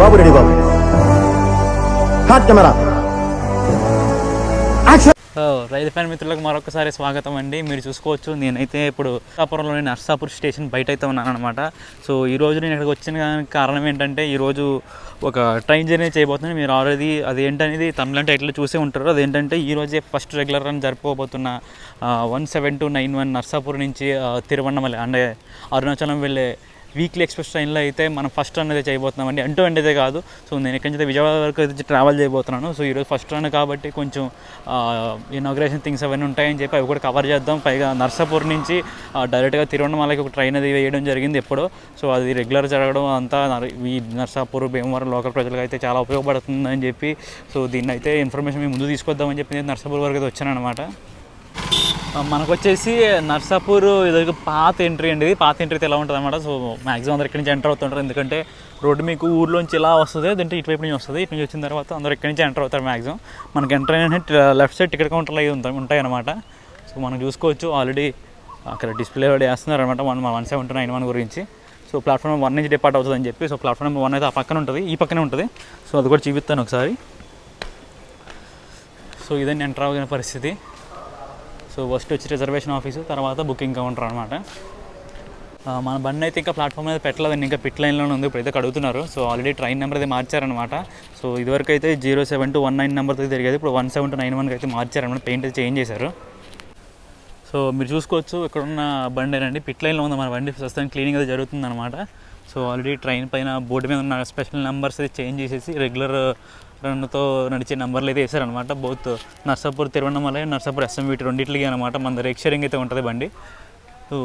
బాబు ready బాబు. Camera రైతు fan మిత్రులకు మరొకసారి స్వాగతం అండి. మీరు చూసుకోవచ్చు, నేనైతే ఇప్పుడు నర్సాపురంలోని నర్సాపూర్ స్టేషన్ బయట అయితే ఉన్నాను అనమాట. సో ఈరోజు నేను ఇక్కడికి వచ్చిన కారణం ఏంటంటే, ఈరోజు ఒక ట్రైన్ జర్నీ చేయబోతున్నాను. మీరు ఆల్రెడీ అదేంటనేది తమిళ టైటిల్ చూసే ఉంటారు. అదేంటంటే ఈరోజే ఫస్ట్ రెగ్యులర్ రన్ జరుపుకోబోతున్న 17291 నర్సాపూర్ నుంచి తిరువన్నమలై అంటే అరుణాచలం వెళ్ళే వీక్లీ ఎక్స్ప్రెస్ ట్రైన్లో అయితే మనం ఫస్ట్ రన్ అయితే చేయబోతున్నామండి. అంటూ అయితే కాదు. సో నేను ఎక్కడి నుంచి విజయవాడ వరకు అయితే ట్రావెల్ చేయబోతున్నాను. సో ఈరోజు ఫస్ట్ రన్ కాబట్టి కొంచెం ఇనాగ్రేషన్ థింగ్స్ అవన్నీ ఉంటాయని చెప్పి అవి కూడా కవర్ చేద్దాం. పైగా నర్సాపూర్ నుంచి డైరెక్ట్గా తిరువన్నమలైకి ఒక ట్రైన్ అది వేయడం జరిగింది ఎప్పుడో. సో అది రెగ్యులర్ జరగడం అంతా ఈ నర్సాపూర్ భీమవరం లోకల్ ప్రజలకు అయితే చాలా ఉపయోగపడుతుందని చెప్పి, సో దీన్ని అయితే ఇన్ఫర్మేషన్ మేము ముందు తీసుకొద్దామని చెప్పి నేను నర్సాపూర్ వరకు అయితే వచ్చాను అనమాట. మనకు వచ్చేసి నర్సాపూర్ ఇది పాత ఎంట్రీ అండి. ఇది పాత ఎంట్రీ అయితే ఎలా ఉంటుంది అనమాట. సో మ్యాక్సిమం అందరు ఇక్కడి నుంచి ఎంటర్ అవుతుంటారు. ఎందుకంటే రోడ్డు మీకు ఊర్లోంచి ఇలా వస్తుంది, అదంటే ఇటువైపు నుంచి వస్తుంది. ఇటు నుంచి వచ్చిన తర్వాత అందరూ ఇక్కడి నుంచి ఎంటర్ అవుతారు. మ్యాక్సిమం మనకి ఎంటర్ అయిన లెఫ్ట్ సైడ్ టికెట్ కౌంటర్లు అవి ఉంటాయి అనమాట. సో మనం చూసుకోవచ్చు, ఆల్రెడీ అక్కడ డిస్ప్లే వేస్తున్నారు అనమాట 17291 గురించి. సో ప్లాట్ఫామ్ 1 నుంచి డిపార్ట్ అవుతుందని చెప్పి. సో ప్లాట్ఫామ్ 1 అయితే ఆ పక్కన ఉంటుంది, ఈ పక్కనే ఉంటుంది. సో అది కూడా చూపిస్తాను ఒకసారి. సో ఇదండి ఎంటర్ అవ్వగిన పరిస్థితి. సో ఫస్ట్ వచ్చి రిజర్వేషన్ ఆఫీసు, తర్వాత బుకింగ్ కౌంటర్ అనమాట. మన బండి అయితే ఇంకా ప్లాట్ఫామ్ మీద పెట్టలేదండి, ఇంకా పిట్ లైన్లోనే ఉంది. ఇప్పుడు అయితే అడుగుతున్నారు. సో ఆల్రెడీ ట్రైన్ నెంబర్ అయితే మార్చారనమాట. సో ఇదివరకు అయితే 07219 నెంబర్తో తిరిగేది, ఇప్పుడు 17291 అయితే మార్చారనమాట. పెయింట్ అయితే చేంజ్ చేశారు. సో మీరు చూసుకోవచ్చు, ఇక్కడ ఉన్న బండి అండి పిట్ లైన్లో ఉంది మన బండి. ప్రస్తుతం క్లీనింగ్ అయితే జరుగుతుందన్నమాట. సో ఆల్రెడీ ట్రైన్ పైన బోర్డు మీద ఉన్న స్పెషల్ నెంబర్స్ అయితే చేంజ్ చేసేసి రెగ్యులర్ రన్తో నడిచే నెంబర్లు అయితే వేసారనమాట. బోత్ నర్సాపూర్ తిరువన్నమలై, నర్సాపూర్ ఎస్ఎంవిటి రెండింటికి అనమాట. మన రేక్ షేరింగ్ అయితే ఉంటుంది బండి. సో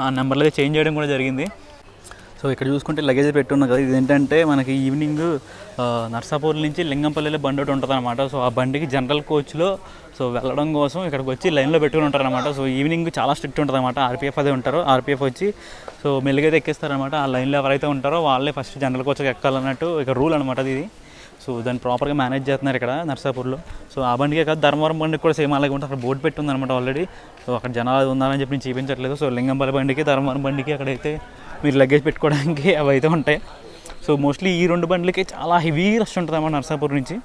ఆ నెంబర్లు అయితే చేంజ్ చేయడం కూడా జరిగింది. సో ఇక్కడ చూసుకుంటే లగేజ్ పెట్టున్నాం కదా, ఇది ఏంటంటే మనకి ఈవినింగ్ నర్సాపూర్ నుంచి లింగంపల్లిలో బండి ఒకటి ఉంటుంది అనమాట. సో ఆ బండికి జనరల్ కోచ్లో సో వెళ్ళడం కోసం ఇక్కడికి వచ్చి లైన్లో పెట్టుకుని ఉంటారు అనమాట. సో ఈవినింగ్ చాలా స్ట్రిక్ట్ ఉంటుంది అనమాట. ఆర్పిఎఫ్ అదే ఉంటారు. ఆర్పిఎఫ్ వచ్చి సో మెల్లిగా అయితే ఎక్కిస్తారనమాట. ఆ లైన్లో ఎవరైతే ఉంటారో వాళ్ళే ఫస్ట్ జనరల్ కోచ్కి ఎక్కాలన్నట్టు ఇక రూల్ అనమాట ఇది. సో దాన్ని ప్రాపర్గా మేనేజ్ చేస్తున్నారు ఇక్కడ నర్సాపూర్లో. సో ఆ బండికే కాదు, ధర్మవరం బండికి కూడా సేమ్ అలాగే ఉంటుంది. అక్కడ బోర్డు పెట్టి ఉందన్నమాట ఆల్రెడీ. సో అక్కడ జనాలు ఉన్నారని చెప్పి నేను చూపించట్లేదు. సో లింగంపల్లి బండికి, ధర్మవరం బండికి అక్కడైతే మీరు లగేజ్ పెట్టుకోవడానికి అవి అయితే ఉంటాయి. సో మోస్ట్లీ ఈ రెండు బండ్లకి చాలా హెవీ రష్ ఉంటుంది అన్నమాట నర్సాపూర్ నుంచి.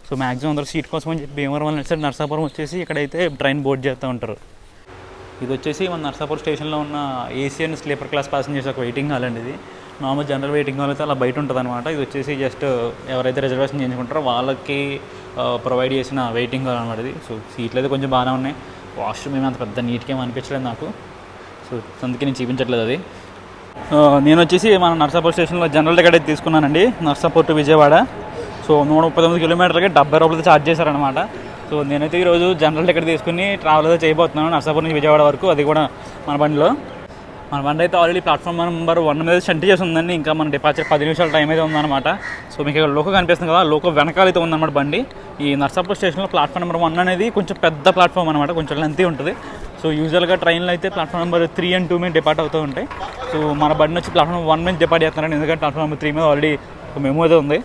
సో మ్యాక్సిమం అందరూ సీట్ కోసం అని చెప్పి భీమవరం వల్ల సైడ్ నర్సాపురం వచ్చేసి ఇక్కడైతే ట్రైన్ బోర్డ్ చేస్తూ ఉంటారు. ఇది వచ్చేసి మన నర్సాపూర్ స్టేషన్లో ఉన్న AC and sleeper class passengers ఒక వెయిటింగ్ హాల్ అండి. ఇది నార్మల్ జనరల్ వెయిటింగ్ హాల్ అయితే అలా బయట ఉంటుంది అనమాట. ఇది వచ్చేసి జస్ట్ ఎవరైతే రిజర్వేషన్ చేయించుకుంటారో వాళ్ళకి ప్రొవైడ్ చేసిన వెయిటింగ్ హాల్ అనమాట ఇది. సో సీట్లు అయితే కొంచెం బాగానే ఉన్నాయి. వాష్రూమ్ ఏమి అంత పెద్ద నీట్గా ఏమి అనిపించలేదు నాకు. సో అందుకే నేను చూపించట్లేదు అది. నేను వచ్చేసి మన నర్సాపూర్ స్టేషన్లో జనరల్ టికెట్ అయితే తీసుకున్నానండి, నర్సాపూర్ టు విజయవాడ. సో 139 కిలోమీటర్లకి 70 రూపాయలు ఛార్జ్ చేశారనమాట. సో నేనైతే ఈరోజు జనరల్ టికెట్ తీసుకుని ట్రావెల్ అయితే చేయబోతున్నాను నర్సాపూర్ నుంచి విజయవాడ వరకు. అది కూడా మన బండిలో. మన బండి అయితే ఆల్రెడీ ప్లాట్ఫామ్ నెంబర్ 1 మీద షంట్ చేసి ఉందండి. ఇంకా మన డిపార్చర్ 10 నిమిషాల టైం అయితే ఉందన్నమాట. సో మీకు ఇక్కడ లోకో కనిపిస్తుంది కదా, లోకో వెనకాల అయితే ఉందన్నమాట బండి. ఈ నర్సాపూర్ స్టేషన్లో ప్లాట్ఫామ్ నెంబర్ 1 అనేది కొంచెం పెద్ద ప్లాట్ఫామ్ అనమాట, కొంచెం లెంతీ ఉంటుంది. సో యూజువల్గా ట్రైన్లో అయితే ప్లాట్ఫామ్ నెంబర్ 3 and 2 మీద డిపార్ట్ అవుతూ ఉంటాయి. సో మన బండి వచ్చి ప్లాట్ఫామ్ 1 మీద డిపార్ట్ చేస్తున్నారండి, ఎందుకంటే ప్లాట్ఫామ్ నెంబర్ 3 మీద ఆల్రెడీ ఒక మెమో అయితే ఉంది.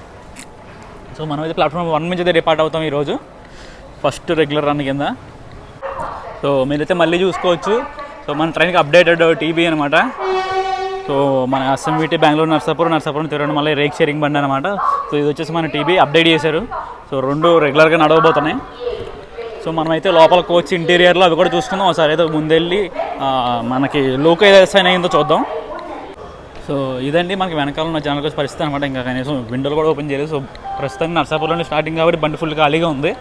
సో మనం అయితే ప్లాట్ఫామ్ 1 నుంచి అయితే డిపార్ట్ అవుతాం ఈరోజు ఫస్ట్ రెగ్యులర్ రన్ కింద. సో మీరైతే మళ్ళీ చూసుకోవచ్చు. సో మన ట్రైన్కి అప్డేటెడ్ టీబీ అనమాట. సో మన SMVT Bengaluru Narsapuram Tiruvannamalai rake sharing బండి అనమాట. సో ఇది వచ్చేసి మన టీబీ అప్డేట్ చేశారు. సో 2 రెగ్యులర్గా నడవబోతున్నాయి. సో మనమైతే లోపల కోచ్ ఇంటీరియర్లో అవి కూడా చూసుకుందాం. ఒకసారి అయితే ముందెళ్ళి మనకి లోకో ఏదైతే సైన్ అయిందో చూద్దాం. సో ఇదండి మనకి వెనకాల ఉన్న జనరల్ కోచ్ పరిస్థితి అనమాట. ఇంకా కనీసం విండోలు కూడా ఓపెన్ చేయలేదు. సో ప్రస్తుతానికి నర్సాపూర్లోనే స్టార్టింగ్ కాబట్టి బండి ఫుల్ ఖాళీగా ఉంది.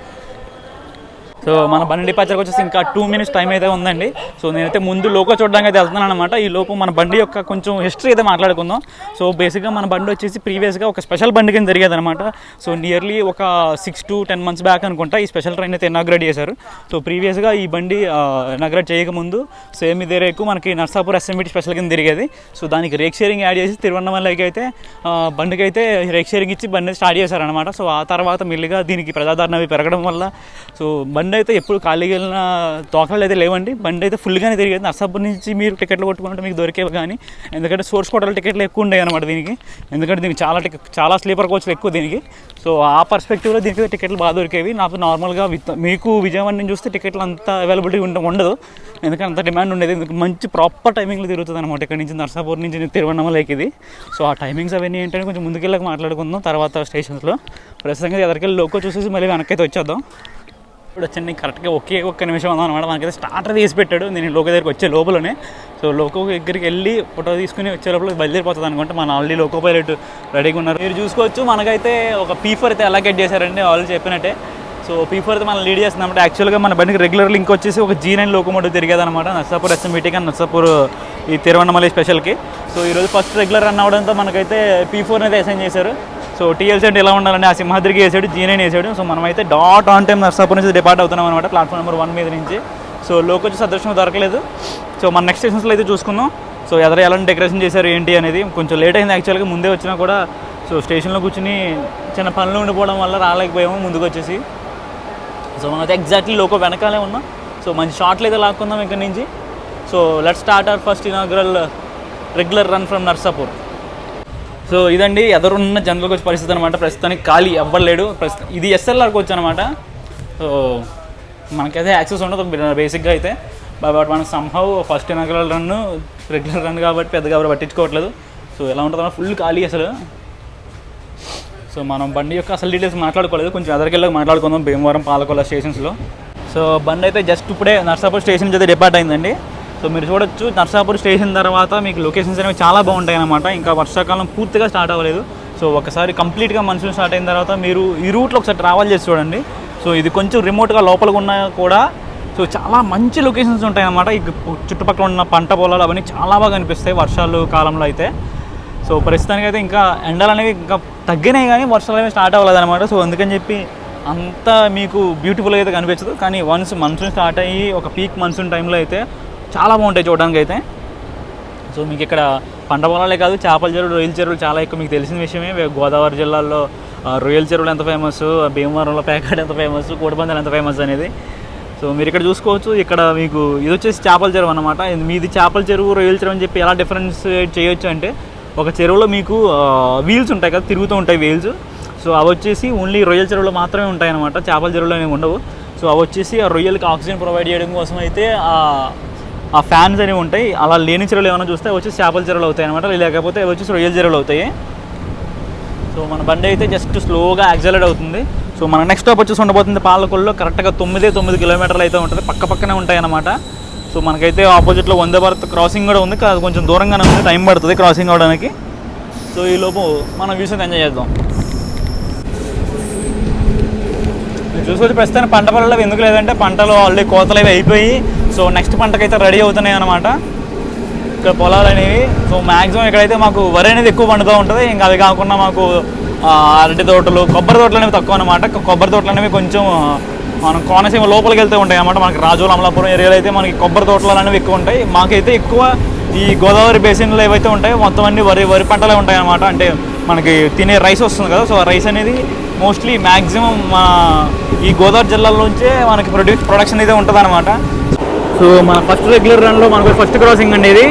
సో మన బండి డిపార్చర్కి వచ్చేసి ఇంకా 2 minutes టైం అయితే ఉందండి. సో నేనైతే ముందు లోకో చూడడానికి అయితే వెళ్తున్నాను అనమాట. ఈ లోపు మన బండి యొక్క కొంచెం హిస్టరీ అయితే మాట్లాడుకుందాం. సో బేసిక్గా మన బండి వచ్చేసి ప్రీవియస్గా ఒక స్పెషల్ బండి కింద జరిగేది అనమాట. సో నియర్లీ ఒక 6 to 10 months బ్యాక్ అనుకుంటా ఈ స్పెషల్ ట్రైన్ అయితే ఇనాగ్రేట్ చేశారు. సో ప్రీవియస్గా ఈ బండి ఇనాగ్రేట్ చేయకముందు సేమ్ ఇదే రేకు మనకి నర్సాపూర్ ఎస్ఎంవిటి స్పెషల్ కింద తిరిగేది. సో దానికి రేక్ షేరింగ్ యాడ్ చేసి తిరువన్నమలైకి అయితే బండికి అయితే రేక్ షేరింగ్ ఇచ్చి బండి స్టార్ట్ చేశారనమాట. సో ఆ తర్వాత మెల్లిగా దీనికి ప్రజాదరణ అవి పెరగడం వల్ల సో బండి బండి అయితే ఎప్పుడు ఖాళీగా వెళ్ళిన తోకలు అయితే లేవండి. బండి అయితే ఫుల్గానే తిరిగేది. నర్సాపూర్ నుంచి మీరు టికెట్లు కొట్టుకుంటే మీకు దొరికేవి కానీ, ఎందుకంటే సోర్స్ కోటల టికెట్లు ఎక్కువ ఉండేవి అనమాట దీనికి. ఎందుకంటే దీనికి చాలా స్లీపర్ కోచ్లు ఎక్కువ దీనికి. సో ఆ పర్స్పెక్టివ్లో దీనికి టికెట్లు బాగా దొరికేవి. నాకు నార్మల్గా మీకు విజయవాడ నుంచి చూస్తే టికెట్లు అంత అవైలబిలిటీ ఉండదు, ఎందుకంటే అంత డిమాండ్ ఉండేది. ఎందుకంటే మంచి ప్రాపర్ టైమింగ్లో తిరుగుతుంది అనమాట ఇక్కడ నుంచి నర్సాపూర్ నుంచి తిరువన్నమలైకి ఇది. సో ఆ టైమింగ్స్ అవన్నీ ఏంటంటే కొంచెం ముందుకెళ్ళక మాట్లాడుకుందాం తర్వాత స్టేషన్స్లో. ప్రస్తుతంగా ఎదరికెళ్ళి లోకో చూసేసి మళ్ళీ వెనక్కైతే వచ్చేద్దాం. ఇప్పుడు వచ్చండి కరెక్ట్గా ఒక్క నిమిషం ఉందాం అనమాట. మనకైతే స్టార్టర్ తీసి పెట్టాడు నేను లోకో దగ్గరికి వచ్చే లోపలనే. సో లోకో దగ్గరికి వెళ్ళి ఫోటో తీసుకుని వచ్చే లోపల బయలుదేరిపోతుంది అనుకుంటే మన ఆల్రెడీ లోకో పైలట్ రెడీగా ఉన్నారు. మీరు చూసుకోవచ్చు మనకైతే ఒక P4 అయితే అలాగేట్ చేశారండి ఆల్రెడీ చెప్పినట్టే. సో P4 అయితే మనం లీడ్ చేస్తున్నాం. యాక్చువల్గా మన బండికి రెగ్యులర్ లింక్ వచ్చేసి ఒక G9 లోకోమోటివ్ తిరిగేదనమాట నర్సాపూర్ SMBT కానీ నర్సాపూర్ ఈ తిరువన్నమలై స్పెషల్కి. సో ఈరోజు ఫస్ట్ రెగ్యులర్ రన్ అవడంతో మనకైతే P4 అయితే అసైన్ చేశారు. సో TLC అంటే ఎలా ఉండాలంటే ఆ సింహాద్రికి వేసాడు, G9 వేసాడు. సో మనమైతే డాట్ ఆన్ టైం నర్సాపూర్ నుంచి డిపార్ట్ అవుతున్నాం అనమాట ప్లాట్ఫామ్ నెంబర్ 1 మీద నుంచి. సో లోకి వచ్చి సదృశ్యం దొరకలేదు. సో మన నెక్స్ట్ స్టేషన్స్లో అయితే చూసుకుందాం. సో ఎలాంటి డెకరేషన్ చేశారు ఏంటి అనేది. కొంచెం లేట్ అయింది యాక్చువల్గా, ముందే వచ్చినా కూడా సో స్టేషన్లో కూర్చుని చిన్న పనులు ఉండిపోవడం వల్ల రాలేకపోయాము ముందుకు వచ్చేసి. సో మనమైతే ఎగ్జాక్ట్లీ లోకో వెనకాలే ఉన్నాం. సో మంచి షార్ట్లు అయితే లాక్కుందాం ఇక్కడ నుంచి. So let's start our first inaugural regular run from Narsapur. So ఇదండి ఎదురున్న జనరల్ కోచ్ పరిస్థితి అనమాట. ప్రస్తుతానికి ఖాళీ ఎవ్వలేడు. ఇది SLR కోచ్ అనమాట. సో మనకైతే యాక్సెస్ ఉండదు బేసిక్గా అయితే. బట్ మనం somehow first inaugural run regular run కాబట్టి పెద్దగా ఎవరు పట్టించుకోవట్లేదు. సో ఎలా ఉంటుందన్న ఫుల్ ఖాళీ అసలు. సో మనం బండి యొక్క అసలు డీటెయిల్స్ మాట్లాడుకోలేదు, కొంచెం ఎదరికెళ్ళకి మాట్లాడుకుందాం భీమవరం పాలకొల్ల స్టేషన్స్లో. సో బండి అయితే జస్ట్ ఇప్పుడే నర్సాపూర్ స్టేషన్ నుంచి అయితే డిపార్ట్ అయిందండి. సో మీరు చూడొచ్చు నర్సాపూర్ స్టేషన్ తర్వాత మీకు లొకేషన్స్ అనేవి చాలా బాగుంటాయి అన్నమాట. ఇంకా వర్షాకాలం పూర్తిగా స్టార్ట్ అవ్వలేదు. సో ఒకసారి కంప్లీట్గా మనుషులు స్టార్ట్ అయిన తర్వాత మీరు ఈ రూట్లో ఒకసారి ట్రావెల్ చేసి చూడండి. సో ఇది కొంచెం రిమోట్గా లోపలికి ఉన్నా కూడా సో చాలా మంచి లొకేషన్స్ ఉంటాయి అన్నమాట. ఈ చుట్టుపక్కల ఉన్న పంట పొలాలు అవన్నీ చాలా బాగా అనిపిస్తాయి వర్షాలు కాలంలో అయితే. సో ప్రస్తుతానికి అయితే ఇంకా ఎండలు అనేవి ఇంకా తగ్గినాయి కానీ వర్షాలు అనేవి స్టార్ట్ అవ్వలేదు అనమాట. సో అందుకని చెప్పి అంత మీకు బ్యూటిఫుల్గా అయితే కనిపించదు. కానీ వన్స్ మన్సూన్ స్టార్ట్ అయ్యి ఒక పీక్ మన్సూన్ టైంలో అయితే చాలా బాగుంటాయి చూడడానికి అయితే. సో మీకు ఇక్కడ పంట పొలాలే కాదు, చేపల చెరువులు, రొయ్యల చెరువులు చాలా ఎక్కువ మీకు తెలిసిన విషయమే. గోదావరి జిల్లాలో రొయ్యల చెరువులు ఎంత ఫేమస్, భీమవరంలో పేకాడ ఎంత ఫేమస్, కోడిపందాలు ఎంత ఫేమస్ అనేది. సో మీరు ఇక్కడ చూసుకోవచ్చు. ఇక్కడ మీకు ఇది వచ్చేసి చేపల చెరువు అనమాట. మీది చేపల చెరువు, రొయ్యల చెరువు అని చెప్పి ఎలా డిఫరెన్షియేట్ చేయొచ్చు అంటే, ఒక చెరువులో మీకు వీల్స్ ఉంటాయి కదా, తిరుగుతూ ఉంటాయి వీల్స్. సో అవి వచ్చేసి ఓన్లీ రొయ్యల చెరువులో మాత్రమే ఉంటాయి అనమాట, చేపల చెరువులో అనేవి ఉండవు. సో అవి వచ్చేసి ఆ రొయ్యలకి ఆక్సిజన్ ప్రొవైడ్ చేయడం కోసం అయితే ఆ ఫ్యాన్స్ అనేవి ఉంటాయి. అలా లేని చెరువులు ఏమైనా చూస్తే అవి వచ్చేసి చేపల చెరువులు అవుతాయి అనమాట, లేకపోతే అవి వచ్చేసి రొయ్యల చెరువులు అవుతాయి. సో మన బండి అయితే జస్ట్ స్లోగా యాక్సిలరేట్ అవుతుంది. సో మన నెక్స్ట్ స్టాప్ వచ్చేసి ఉండబోతుంది పాలకొల్లో. కరెక్ట్గా 9 కిలోమీటర్లు అయితే ఉంటుంది, పక్కనే ఉంటాయి అన్నమాట. సో మనకైతే ఆపోజిట్లో వందే భారత్ క్రాసింగ్ కూడా ఉంది, అది కొంచెం దూరంగానే ఉంది, టైం పడుతుంది క్రాసింగ్ అవ్వడానికి. సో ఈ లోపు మనం వ్యూస్ ఎంజాయ్ చేద్దాం. చూసుకోవచ్చు ప్రస్తుతానికి పంట పొలాలు ఎందుకు లేదంటే పంటలు ఆల్రెడీ కోతలు అవి అయిపోయి సో నెక్స్ట్ పంటకైతే రెడీ అవుతున్నాయి అన్నమాట ఇక్కడ పొలాలు అనేవి. సో మ్యాక్సిమం ఇక్కడైతే మాకు వరి అనేది ఎక్కువ పండుతూ ఉంటుంది. ఇంకా అవి కాకుండా మాకు అరటి తోటలు, కొబ్బరి తోటలు అనేవి తక్కువ అనమాట. కొబ్బరి తోటలు అనేవి కొంచెం మనం కోనసీమ లోపలికి వెళ్తూ ఉంటాయి అన్నమాట. మనకి రాజోలు, అమలాపురం ఏరియాలో అయితే మనకి కొబ్బరి తోటలు అనేవి ఎక్కువ ఉంటాయి. మాకైతే ఎక్కువ ఈ గోదావరి బేసిన్లో ఏవైతే ఉంటాయో మొత్తం అన్ని వరి పంటలే ఉంటాయి అన్నమాట. అంటే మనకి తినే రైస్ వస్తుంది కదా, సో ఆ రైస్ అనేది మోస్ట్లీ మ్యాక్సిమం ఈ గోదావరి జిల్లాలోంచే మనకి ప్రొడక్షన్ అయితే ఉంటుంది అనమాట. సో మన ఫస్ట్ రెగ్యులర్ రన్లో మనకు ఫస్ట్ క్రాసింగ్ అండి ఇది.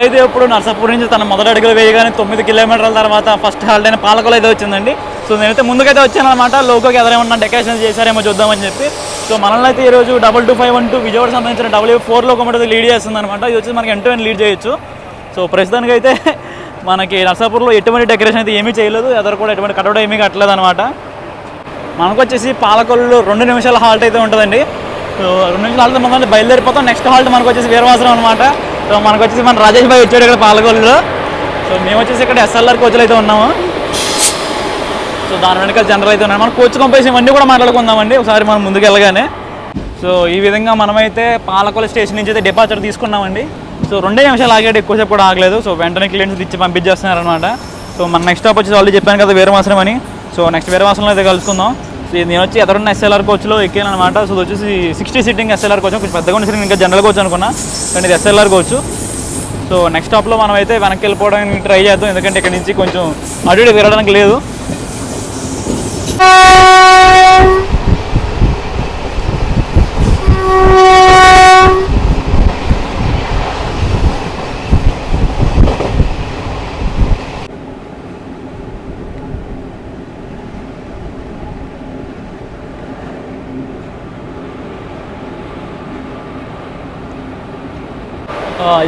అయితే ఇప్పుడు నర్సాపూర్ నుంచి తన మొదటి అడుగులు వేయగానే 9 కిలోమీటర్ల తర్వాత ఫస్ట్ హాల్ట్ అయిన పాలకొల అయితే వచ్చిందండి. సో నేనైతే ముందుకైతే వచ్చాను అనమాట, లోకోకి ఎదురేమన్నా డెకరేషన్ చేశారేమో చూద్దామని చెప్పి. సో మనల్ని అయితే ఈరోజు 22512 విజయవాడ సంబంధించిన W4 లోకోమోటివ్ లీడ్ చేస్తుంది అనమాట. ఇది వచ్చి మనకి ఎంటో లీడ్ చేయొచ్చు. సో ప్రస్తుతానికి అయితే మనకి నర్సాపూర్లో ఎటువంటి డెకరేషన్ అయితే ఏమీ చేయలేదు, ఎదురు కూడా ఎటువంటి కటౌట్ ఏమీ కట్టలేదు అనమాట. మనకు వచ్చేసి పాలకొల్లులో 2 నిమిషాల హాల్ట్ అయితే ఉంటుందండి. సో 2 నిమిషాల హాల్ట్ మనం బయలుదేరిపోతాం. నెక్స్ట్ హాల్ట్ మనకు వచ్చేసి వీరవాసరం అనమాట. సో మనకు వచ్చేసి మన రాజేష్ భాయ్ వచ్చాడు ఇక్కడ పాలకొల్లులో. సో మేము వచ్చేసి ఇక్కడ SLR కోచ్లు అయితే ఉన్నాము. సో దాని వెనకాల జనరల్ అయితే ఉన్నాయి. మనం కోచ్ కంపెనీస్ ఇవన్నీ కూడా మాట్లాడుకుందామండి ఒకసారి మనం ముందుకు వెళ్ళగానే. సో ఈ విధంగా మనమైతే పాలకొల్లు స్టేషన్ నుంచి అయితే డిపార్చర్ తీసుకున్నామండి. సో 2 నిమిషాలు ఆగాడు, ఎక్కువసేపు కూడా ఆగలేదు. సో వెంటనే క్లియరెన్స్ ఇచ్చి పంపించేస్తున్నారు అనమాట. సో మన నెక్స్ట్ స్టాప్ వచ్చేసి ఆల్రెడీ చెప్పాను కదా వీరవాసనం అని. సో నెక్స్ట్ వీరవాసనంలో అయితే కలుసుకుందాం. సో నేను వచ్చి ఎదురున్న ఎస్ఎల్ఆర్ కోచ్లో ఎక్కాను అనమాట. సో ఇది వచ్చేసి 60 సీటింగ్ ఎస్ఎల్ఆర్ కోచ్, కొంచెం పెద్దగా ఉన్న ఇంకా జనరల్ కోచ్ అనుకున్నా, కానీ ఇది ఎస్ఎల్ఆర్ కోచ్. సో నెక్స్ట్ స్టాప్లో మనం అయితే వెనక్కి వెళ్ళిపోవడానికి ట్రై చేద్దాం, ఎందుకంటే ఇక్కడ నుంచి కొంచెం అటు ఇటు తిరగడానికి లేదు.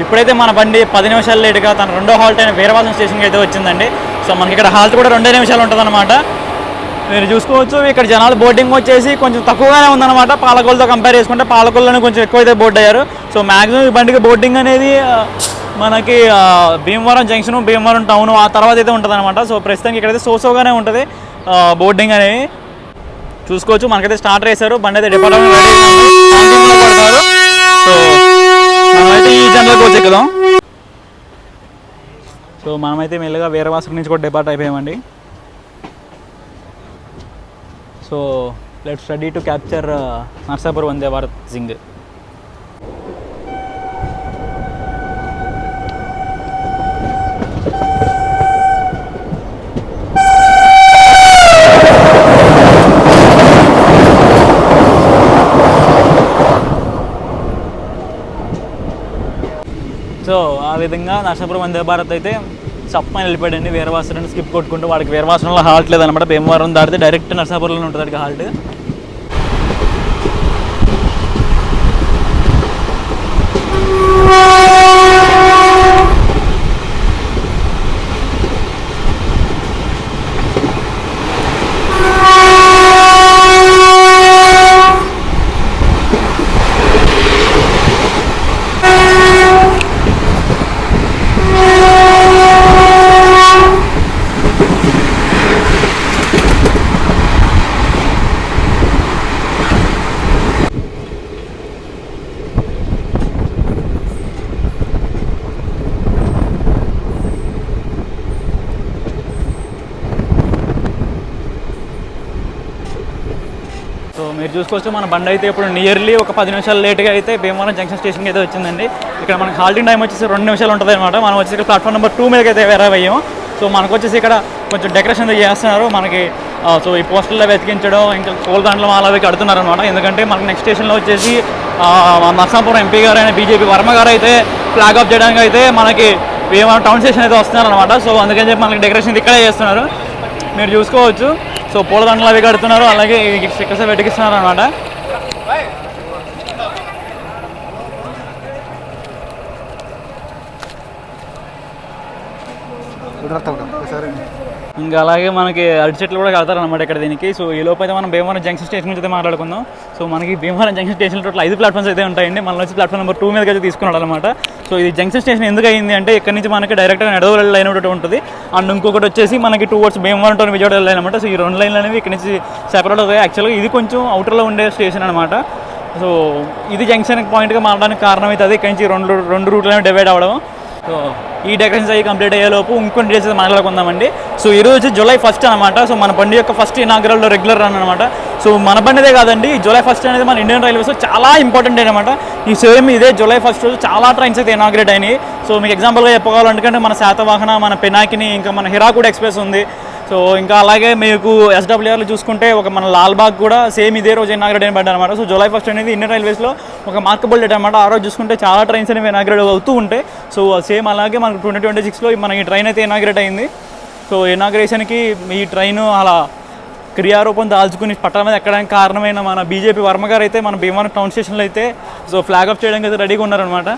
ఇప్పుడైతే మన బండి 10 నిమిషాలు లేటుగా తన రెండో హాల్ట్ అయిన వీరవాసం స్టేషన్కి అయితే వచ్చిందండి. సో మనకి ఇక్కడ హాల్ట్ కూడా 2 నిమిషాలు ఉంటుందన్నమాట. మీరు చూసుకోవచ్చు ఇక్కడ జనాలు బోర్డింగ్ వచ్చేసి కొంచెం తక్కువగానే ఉందన్నమాట. పాలకొల్లుతో కంపేర్ చేసుకుంటే పాలకొల్లులోనే కొంచెం ఎక్కువైతే బోర్డు అయ్యారు. సో మ్యాక్సిమం ఈ బండికి బోర్డింగ్ అనేది మనకి భీమవరం జంక్షన్, భీమవరం టౌన్ ఆ తర్వాత అయితే ఉంటుంది అనమాట. సో ప్రస్తుతానికి ఇక్కడైతే సోసోగానే ఉంటుంది బోర్డింగ్ అనేవి. చూసుకోవచ్చు మనకైతే స్టార్ట్ చేశారు, బండి అయితే డిపార్ట్మెంట్ పడతారు. సో మనమైతే ఈ జనరల్ కోచ్ ఎక్కుదాం. సో మనమైతే మెల్లగా వీరవాసం నుంచి కూడా డిపార్ట్ అయిపోయామండి. So let's ready to capture Narsapur Vande Bharat జింగ్. సో ఆ విధంగా నర్సాపురం వందే భారత్ అయితే చప్పని వెళ్ళిపోయాడండి. వీరవాసనాన్ని స్కిప్ కొట్టుకుంటూ వాడికి వీరవాసనంలో హాల్ట్ లేదనమాట. భీమవరం దాటితే డైరెక్ట్ నర్సాపురంలో ఉంటుంది అడిగి హాల్ట్. సో మీరు చూసుకోవచ్చు మన బండి అయితే ఇప్పుడు నియర్లీ ఒక 10 నిమిషాలు లేట్గా అయితే భీమవరం జంక్షన్ స్టేషన్కి అయితే వచ్చిందండి. ఇక్కడ మనకి హాల్టింగ్ టైం వచ్చేసి 2 నిమిషాలు ఉంటుంది అనమాట. మనం వచ్చేసి ప్లాట్ఫామ్ నెంబర్ 2 మీదకి అయితే వేరే అయ్యాము. సో మనకు వచ్చేసి ఇక్కడ కొంచెం డెకరేషన్ చేస్తున్నారు మనకి. సో ఈ పోస్టర్లో వెతికించడం ఇంకా పూలదండలు అలా కడుతున్నారు అనమాట. ఎందుకంటే మనకి నెక్స్ట్ స్టేషన్లో వచ్చేసి నర్సాపురం ఎంపీ గారు అయిన బీజేపీ వర్మ గారు అయితే ఫ్లాగ్ ఆఫ్ చేయడానికి అయితే మనకి భీమవరం టౌన్ స్టేషన్ అయితే వస్తున్నారు అనమాట. సో అందుకని చెప్పి మనకి డెకరేషన్ ఇక్కడే చేస్తున్నారు, మీరు చూసుకోవచ్చు. సో పూలదండలు అవి కడుతున్నారు, అలాగే స్టిక్కర్స్ వెతికిస్తున్నారు అనమాట. ఇంకా అలాగే మనకి అరటి చెట్లు కూడా కడతారనమాట ఇక్కడ దీనికి. సో ఈ లోపు అయితే మనం భీమవరం జంక్షన్ స్టేషన్ నుంచి అయితే మాట్లాడుకుందాం. సో మనకి Bhimavaram junction station total 5 platforms అయితే ఉంటాయండి. మనం వచ్చి ప్లాట్ఫామ్ నెంబర్ 2 మీదకి అయితే తీసుకున్నాడు అనమాట. సో ఇది జంక్షన్ స్టేషన్ ఎందుకు అయింది అంటే ఇక్కడ నుంచి మనకి డైరెక్ట్గా నడవల లైన్ ఒకటి ఉంటుంది, అండ్ ఇంకొకటి వచ్చేసి మనకి towards Bhimavaram town Vijayawada line అనమాట. సో ఈ 2 లైన్లు అనేవి ఇక్కడ నుంచి సెపరేట్ అవుతాయి. యాక్చువల్గా ఇది కొంచెం అవుటర్లో ఉండే స్టేషన్ అనమాట. సో ఇది జంక్షన్ పాయింట్గా మారడానికి కారణం అవుతుంది. ఇక్కడ నుంచి రెండు రూట్లను డివైడ్ అవ్వడం. సో ఈ డెకరేషన్స్ అయ్యి కంప్లీట్ అయ్యేలోపు ఇంకొన్ని డేస్ మాట్లాడుకుందామండి. సో ఈరోజు వచ్చి జూలై 1 అనమాట. సో మన బండి యొక్క ఫస్ట్ ఇనాగ్రల్లో రెగ్యులర్ రన్ అనమాట. సో మన బండిదే కాదండి, జూలై 1 అనేది మన ఇండియన్ రైల్వేస్లో చాలా ఇంపార్టెంట్ అనమాట. ఈ సేమ్ ఇదే జూలై 1 రోజు చాలా ట్రైన్స్ అయితే ఇనాగ్రేట్ అయినాయి. సో మీకు ఎగ్జాంపుల్గా చెప్పుకోవాలంటే మన శాతవాహన, మన పినాకిని, ఇంకా మన హిరాకుడ్ ఎక్స్ప్రెస్ ఉంది. సో ఇంకా అలాగే మీకు ఎస్డబ్ల్యూఆర్లో చూసుకుంటే ఒక మన లాల్బాగ్ కూడా సేమ్ ఇదే రోజు ఇనాగ్రేట్ అయిన పడ్డా అనమాట. సో జూలై 1 అనేది ఇండియన్ రైల్వేస్లో ఒక మార్కబుల్ డేట్ అనమాట. ఆ రోజు చూసుకుంటే చాలా ట్రైన్స్ అనేవి ఇనాగ్రేట్ అవుతూ ఉంటాయి. సో సేమ్ అలాగే మనకు 2026లో మన ఈ ట్రైన్ అయితే ఇనాగ్రేట్ అయింది. సో ఇనాగ్రేషన్కి ఈ ట్రైన్ అలా క్రియారూపం దాల్చుకుని పట్టణ మీద ఎక్కడానికి కారణమైన మన బీజేపీ వర్మ గారు అయితే మన భీమవరం టౌన్ స్టేషన్లో అయితే సో ఫ్లాగ్ ఆఫ్ చేయడానికి అయితే రెడీగా ఉన్నారనమాట.